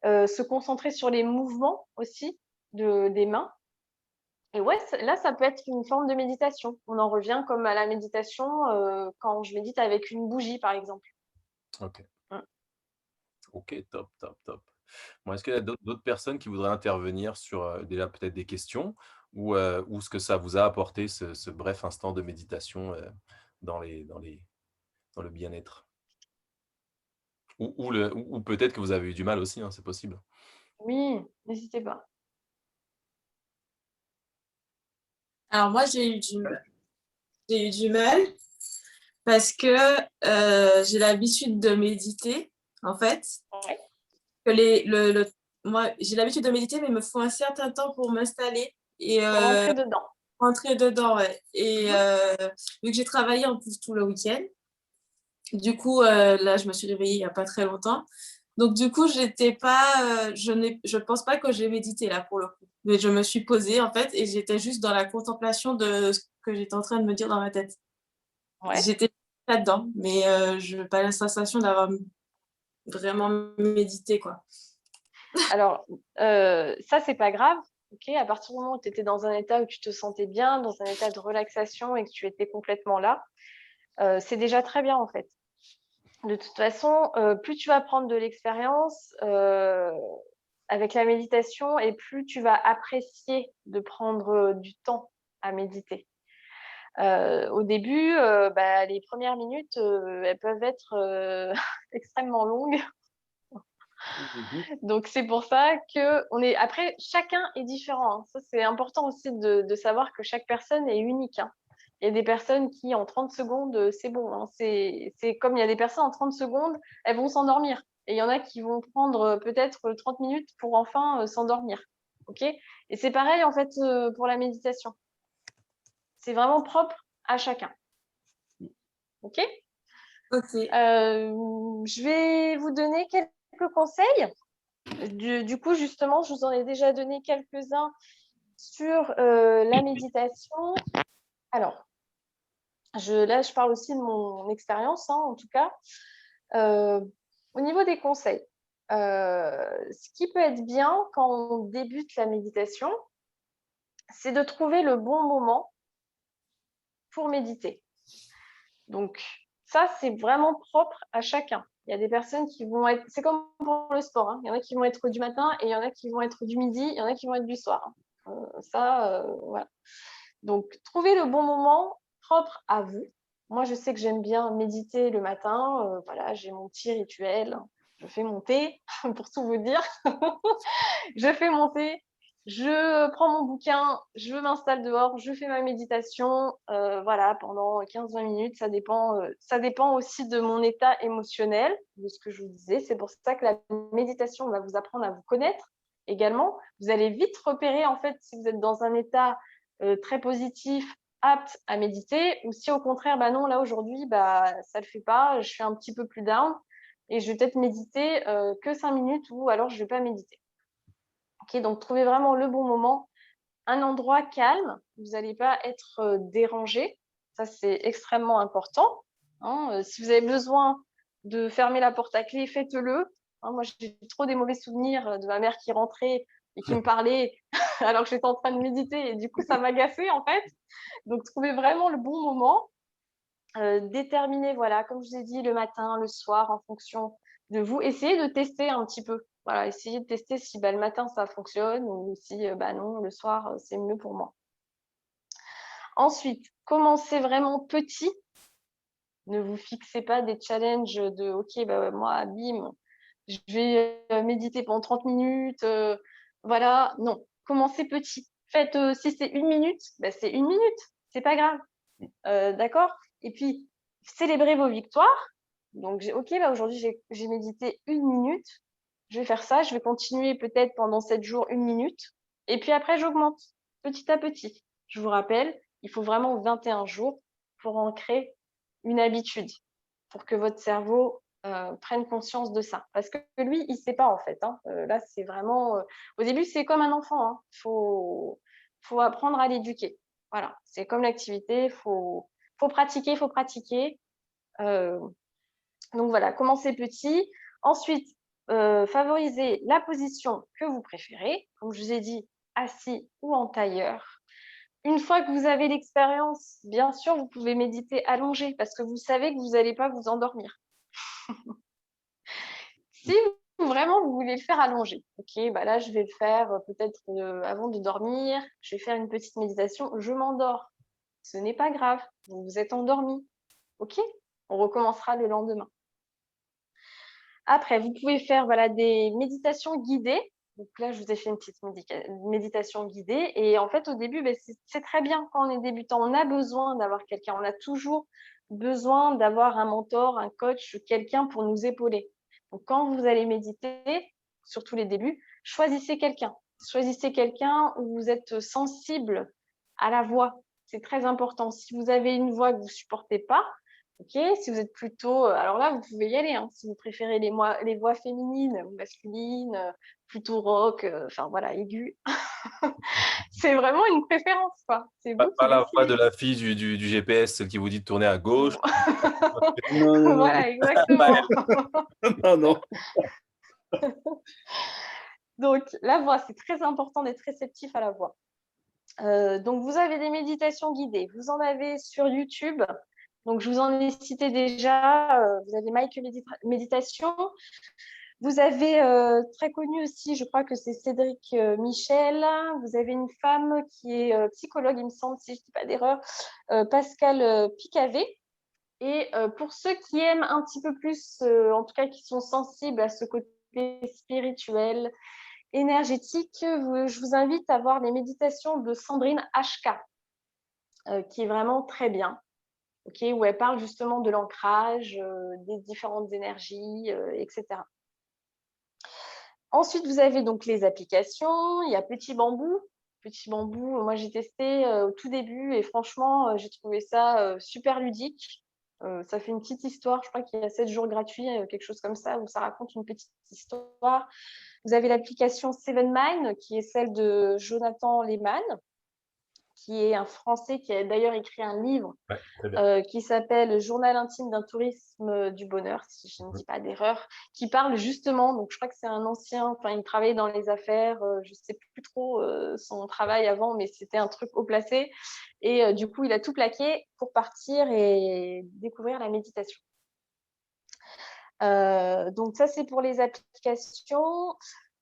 Se concentrer sur les mouvements aussi des mains. Et ouais, là, ça peut être une forme de méditation. On en revient comme à la méditation quand je médite avec une bougie, par exemple. Ok. Ok, top. Bon, est-ce qu'il y a d'autres personnes qui voudraient intervenir sur déjà peut-être des questions ou ce que ça vous a apporté, ce bref instant de méditation dans le bien-être? Ou peut-être que vous avez eu du mal aussi, c'est possible. Oui, n'hésitez pas. Alors moi, j'ai eu du mal. parce que j'ai l'habitude de méditer, en fait. Ouais. Moi, j'ai l'habitude de méditer, mais il me faut un certain temps pour m'installer et Pour rentrer dedans. rentrer dedans, ouais. Et vu que j'ai travaillé en plus tout le week-end, du coup, là, je me suis réveillée il n'y a pas très longtemps. Donc, du coup, j'étais pas, je pense pas que j'ai médité là pour le coup. Mais je me suis posée en fait et j'étais juste dans la contemplation de ce que j'étais en train de me dire dans ma tête. Ouais. J'étais là-dedans, mais je n'ai pas la sensation d'avoir vraiment médité, quoi. Alors, ça, c'est pas grave. Okay, à partir du moment où tu étais dans un état où tu te sentais bien, dans un état de relaxation et que tu étais complètement là, c'est déjà très bien en fait. De toute façon, plus tu vas prendre de l'expérience avec la méditation et plus tu vas apprécier de prendre du temps à méditer. Au début, les premières minutes, elles peuvent être extrêmement longues. Donc, c'est pour ça que Après, chacun est différent. Hein. Ça, c'est important aussi de savoir que chaque personne est unique. Hein. Il y a des personnes qui, en 30 secondes, c'est bon. Hein. C'est comme il y a des personnes, en 30 secondes, elles vont s'endormir. Et il y en a qui vont prendre peut-être 30 minutes pour enfin s'endormir. OK ? Et c'est pareil, en fait, pour la méditation. C'est vraiment propre à chacun. OK ? Ok. Je vais vous donner quelques conseils. Du coup, justement, je vous en ai déjà donné quelques-uns sur la méditation. Alors, là, je parle aussi de mon expérience, hein, en tout cas. Au niveau des conseils, ce qui peut être bien quand on débute la méditation, c'est de trouver le bon moment pour méditer. Donc, ça, c'est vraiment propre à chacun. Il y a des personnes qui vont être... C'est comme pour le sport. Hein. Il y en a qui vont être du matin et il y en a qui vont être du midi, il y en a qui vont être du soir. Voilà. Donc, trouvez le bon moment propre à vous. Moi, je sais que j'aime bien méditer le matin. Voilà, j'ai mon petit rituel. Je fais mon thé, pour tout vous dire. Je fais mon thé. Je prends mon bouquin, je m'installe dehors, je fais ma méditation, voilà, pendant 15-20 minutes. Ça dépend aussi de mon état émotionnel, de ce que je vous disais. C'est pour ça que la méditation va vous apprendre à vous connaître également. Vous allez vite repérer, en fait, si vous êtes dans un état très positif, apte à méditer, ou si au contraire, non, là aujourd'hui, ça le fait pas, je suis un petit peu plus down, et je vais peut-être méditer que 5 minutes, ou alors je vais pas méditer. Okay, donc, trouvez vraiment le bon moment, un endroit calme, vous n'allez pas être dérangé. Ça, c'est extrêmement important. Hein. Si vous avez besoin de fermer la porte à clé, faites-le. Hein, moi, j'ai trop des mauvais souvenirs de ma mère qui rentrait et qui me parlait alors que j'étais en train de méditer. Et du coup, ça m'agaçait, en fait. Donc, trouvez vraiment le bon moment. Déterminez, voilà, comme je vous ai dit, le matin, le soir, en fonction de vous. Essayez de tester un petit peu. Voilà, essayez de tester si le matin ça fonctionne ou si non, le soir c'est mieux pour moi. Ensuite, commencez vraiment petit. Ne vous fixez pas des challenges de OK, moi, bim, je vais méditer pendant 30 minutes. Voilà, non, commencez petit. Faites, si c'est 1 minute, c'est 1 minute, c'est pas grave. D'accord ? Et puis, célébrez vos victoires. Donc, OK, aujourd'hui, j'ai médité 1 minute. Je vais faire ça. Je vais continuer peut-être pendant 7 jours 1 minute. Et puis après, j'augmente petit à petit. Je vous rappelle, il faut vraiment 21 jours pour ancrer une habitude, pour que votre cerveau prenne conscience de ça. Parce que lui, il ne sait pas en fait. Hein. Là, c'est vraiment... au début, c'est comme un enfant. Hein. Faut apprendre à l'éduquer. Voilà, c'est comme l'activité. Faut pratiquer, faut pratiquer. Donc voilà, commencez petit. Ensuite, favorisez la position que vous préférez. Comme je vous ai dit, assis ou en tailleur. Une fois que vous avez l'expérience, bien sûr, vous pouvez méditer allongé parce que vous savez que vous n'allez pas vous endormir. Si vraiment vous voulez le faire allongé, ok, là je vais le faire peut-être avant de dormir, je vais faire une petite méditation, je m'endors. Ce n'est pas grave, vous vous êtes endormi, ok, on recommencera le lendemain. Après, vous pouvez faire des méditations guidées. Donc là, je vous ai fait une petite méditation guidée. Et en fait, au début, c'est très bien quand on est débutant. On a besoin d'avoir quelqu'un. On a toujours besoin d'avoir un mentor, un coach, quelqu'un pour nous épauler. Donc, quand vous allez méditer, surtout les débuts, choisissez quelqu'un. Choisissez quelqu'un où vous êtes sensible à la voix. C'est très important. Si vous avez une voix que vous ne supportez pas, si vous êtes plutôt… alors là, vous pouvez y aller. Si vous préférez les voix féminines ou masculines, plutôt rock, enfin voilà, aigu. C'est vraiment une préférence, quoi. C'est vous Pas qui la voix de décidez. la fille du GPS, celle qui vous dit de tourner à gauche. Non. Voilà, exactement. Non. Donc, la voix, c'est très important d'être réceptif à la voix. Donc, vous avez des méditations guidées. Vous en avez sur YouTube. Donc, je vous en ai cité déjà. Vous avez Mike Méditation. Vous avez très connu aussi, je crois que c'est Cédric Michel. Vous avez une femme qui est psychologue, il me semble, si je ne dis pas d'erreur, Pascal Picavet. Et pour ceux qui aiment un petit peu plus, en tout cas qui sont sensibles à ce côté spirituel, énergétique, je vous invite à voir les méditations de Sandrine HK, qui est vraiment très bien. Où elle parle justement de l'ancrage, des différentes énergies, etc. Ensuite, vous avez donc les applications. Il y a Petit Bambou. Petit Bambou, moi, j'ai testé au tout début et franchement, j'ai trouvé ça super ludique. Ça fait une petite histoire. Je crois qu'il y a 7 jours gratuits, quelque chose comme ça, où ça raconte une petite histoire. Vous avez l'application Seven Mind, qui est celle de Jonathan Lehmann, qui est un Français qui a d'ailleurs écrit un livre qui s'appelle Journal intime d'un tourisme du bonheur, si je ne dis pas d'erreur, qui parle justement, donc je crois que c'est un ancien, enfin il travaillait dans les affaires, je ne sais plus trop son travail avant, mais c'était un truc haut placé. Et du coup, il a tout plaqué pour partir et découvrir la méditation. Donc ça, c'est pour les applications.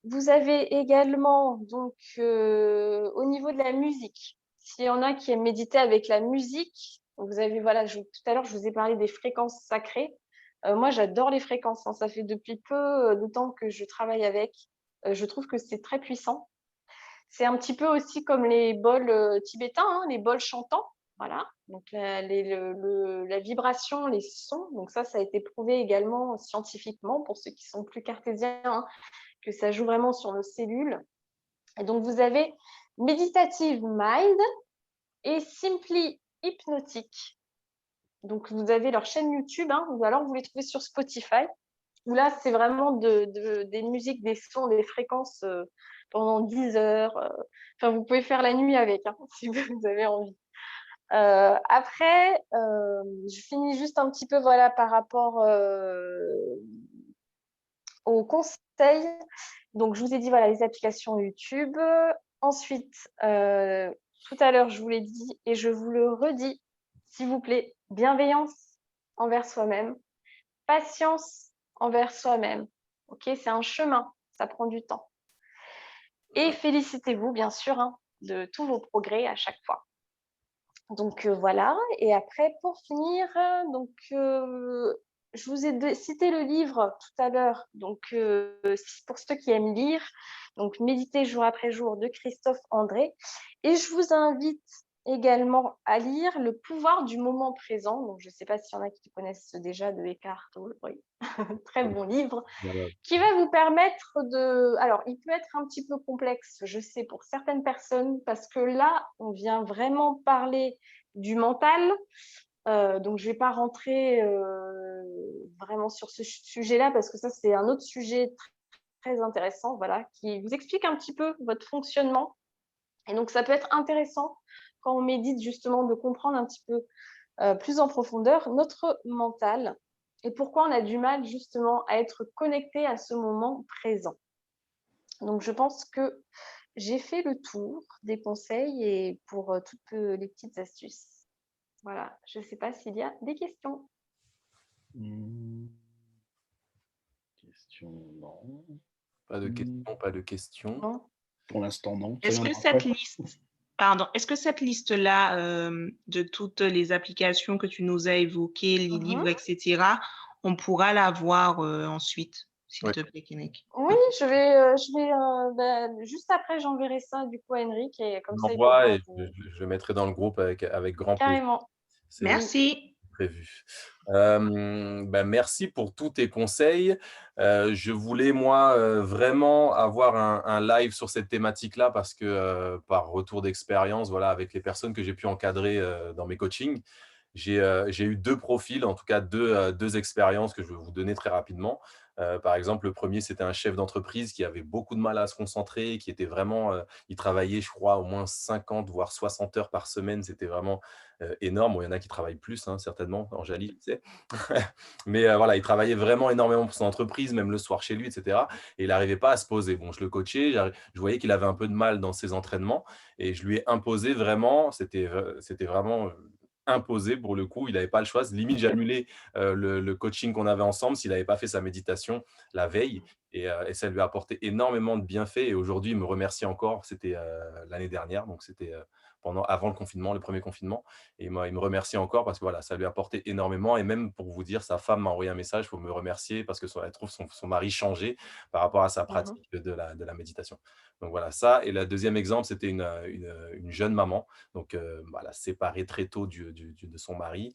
Vous avez également, donc, au niveau de la musique, s'il y en a qui aiment méditer avec la musique, vous avez, voilà, tout à l'heure, je vous ai parlé des fréquences sacrées. Moi, j'adore les fréquences. Ça fait depuis peu de temps que je travaille avec. Je trouve que c'est très puissant. C'est un petit peu aussi comme les bols tibétains, les bols chantants. Voilà, donc la vibration, les sons, donc ça a été prouvé également scientifiquement pour ceux qui sont plus cartésiens, que ça joue vraiment sur nos cellules. Et donc, vous avez Meditative Mind et Simply Hypnotic. Donc, vous avez leur chaîne YouTube, ou alors vous les trouvez sur Spotify, où là, c'est vraiment des musiques, des sons, des fréquences pendant 10 heures. Enfin, vous pouvez faire la nuit avec, si vous avez envie. Après, je finis juste un petit peu par rapport aux conseils. Donc, je vous ai dit, les applications YouTube. Ensuite, tout à l'heure, je vous l'ai dit et je vous le redis, s'il vous plaît, bienveillance envers soi-même, patience envers soi-même. C'est un chemin, ça prend du temps. Et félicitez-vous, bien sûr, de tous vos progrès à chaque fois. Donc voilà, et après pour finir, donc je vous ai cité le livre tout à l'heure, donc pour ceux qui aiment lire, donc Méditer jour après jour de Christophe André, et je vous invite également à lire Le pouvoir du moment présent. Donc je ne sais pas s'il y en a qui connaissent déjà, de Eckhart Tolle, oui. Très bon livre, qui va vous permettre de… Alors, il peut être un petit peu complexe, je sais, pour certaines personnes, parce que là, on vient vraiment parler du mental. Donc, je ne vais pas rentrer vraiment sur ce sujet-là, parce que ça, c'est un autre sujet très intéressant, qui vous explique un petit peu votre fonctionnement. Et donc, ça peut être intéressant, quand on médite, justement, de comprendre un petit peu plus en profondeur notre mental et pourquoi on a du mal justement à être connecté à ce moment présent. Donc, je pense que j'ai fait le tour des conseils et pour toutes les petites astuces. Voilà, je ne sais pas s'il y a des questions. Question, non. Pas de questions. Non. Pour l'instant, non. Est-ce que cette liste-là de toutes les applications que tu nous as évoquées, les livres, etc., on pourra la voir ensuite? s'il te plaît, Keinec. Oui, juste après, j'enverrai ça du coup à Henrik et comme ça, il M'envoie pourra et je le mettrai dans le groupe avec grand plaisir. carrément. C'est Merci. prévu. Merci pour tous tes conseils. Je voulais, moi, vraiment avoir un live sur cette thématique-là parce que par retour d'expérience, voilà, avec les personnes que j'ai pu encadrer dans mes coachings, j'ai eu 2 profils, en tout cas 2 expériences que je vais vous donner très rapidement. Par exemple, le premier, c'était un chef d'entreprise qui avait beaucoup de mal à se concentrer, qui était vraiment, il travaillait, je crois, au moins 50 voire 60 heures par semaine. C'était vraiment énorme. Bon, il y en a qui travaillent plus, hein, certainement, Angélie, tu sais. Mais voilà, il travaillait vraiment énormément pour son entreprise, même le soir chez lui, etc. Et il n'arrivait pas à se poser. Bon, je le coachais, je voyais qu'il avait un peu de mal dans ses entraînements et je lui ai imposé vraiment, c'était vraiment imposé pour le coup, il n'avait pas le choix. Limite, j'annulais le coaching qu'on avait ensemble s'il n'avait pas fait sa méditation la veille. Et ça lui a apporté énormément de bienfaits. Et aujourd'hui, il me remercie encore. C'était l'année dernière, donc c'était avant le confinement, le premier confinement. Et il me remercie encore parce que voilà, ça lui a apporté énormément. Et même pour vous dire, sa femme m'a envoyé un message pour me remercier parce qu'elle trouve son mari changé par rapport à sa pratique de la méditation. Donc voilà, ça. Et le deuxième exemple, c'était une jeune maman, donc voilà, séparée très tôt de son mari.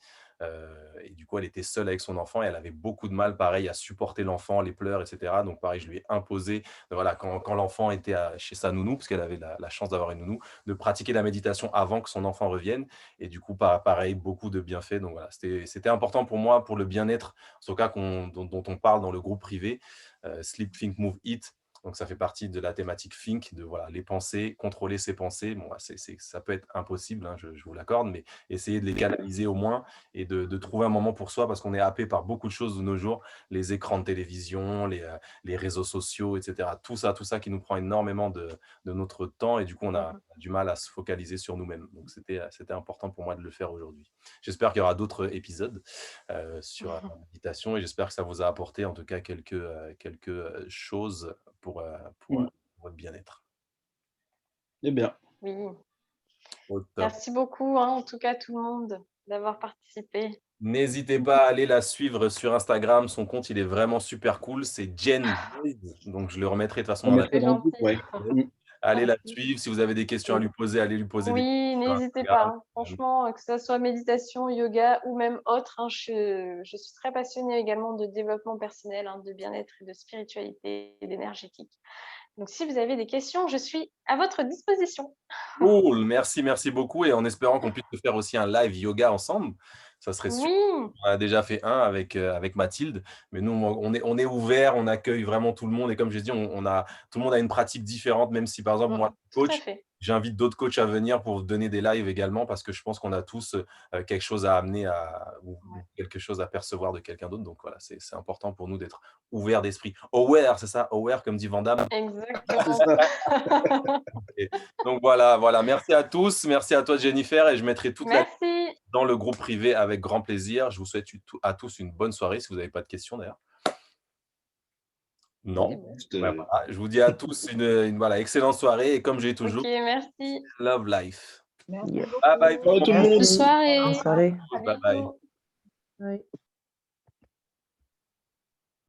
Et du coup, elle était seule avec son enfant et elle avait beaucoup de mal, pareil, à supporter l'enfant, les pleurs, etc. Donc pareil, je lui ai imposé, voilà, quand l'enfant était chez sa nounou, parce qu'elle avait la chance d'avoir une nounou, de pratiquer la méditation avant que son enfant revienne. Et du coup, pareil, beaucoup de bienfaits. Donc voilà, c'était important pour moi, pour le bien-être, en tout cas dont on parle dans le groupe privé, Sleep, Think, Move, Eat. Donc, ça fait partie de la thématique Think, de voilà, les pensées, contrôler ses pensées. Bon, ça peut être impossible, hein, je vous l'accorde, mais essayer de les canaliser au moins et de trouver un moment pour soi parce qu'on est happé par beaucoup de choses de nos jours, les écrans de télévision, les réseaux sociaux, etc. Tout ça qui nous prend énormément de notre temps et du coup, on a du mal à se focaliser sur nous-mêmes. Donc, c'était important pour moi de le faire aujourd'hui. J'espère qu'il y aura d'autres épisodes sur la méditation et j'espère que ça vous a apporté en tout cas quelques choses pour votre bien-être. Eh bien. Oui. Merci beaucoup, hein, en tout cas, tout le monde, d'avoir participé. N'hésitez pas à aller la suivre sur Instagram. Son compte, il est vraiment super cool. C'est Jen. Donc, je le remettrai de toute façon dans la description. Allez la suivre. Si vous avez des questions à lui poser, allez lui poser des questions. Oui, n'hésitez pas. Hein. Franchement, que ce soit méditation, yoga ou même autre, hein, je suis très passionnée également de développement personnel, hein, de bien-être et de spiritualité et d'énergétique. Donc, si vous avez des questions, je suis à votre disposition. Cool, merci beaucoup. Et en espérant qu'on puisse faire aussi un live yoga ensemble, ça serait super. On a déjà fait un avec Mathilde, mais nous, on est ouvert, on accueille vraiment tout le monde. Et comme je dis, tout le monde a une pratique différente, même si par exemple, moi, coach, j'invite d'autres coachs à venir pour donner des lives également parce que je pense qu'on a tous quelque chose à amener ou quelque chose à percevoir de quelqu'un d'autre. Donc voilà, c'est important pour nous d'être ouverts d'esprit. Aware, c'est ça, aware comme dit Van Damme. Exactement. Donc voilà. Merci à tous. Merci à toi, Jennifer. Et je mettrai toute la dans le groupe privé avec grand plaisir. Je vous souhaite à tous une bonne soirée si vous n'avez pas de questions d'ailleurs. Non. Voilà. Je vous dis à tous une excellente soirée. Et comme j'ai toujours, merci. Love life. Merci. Bye bye. Ciao tout le monde. Bonne soirée. Bonne soirée. Bye bye. Oui.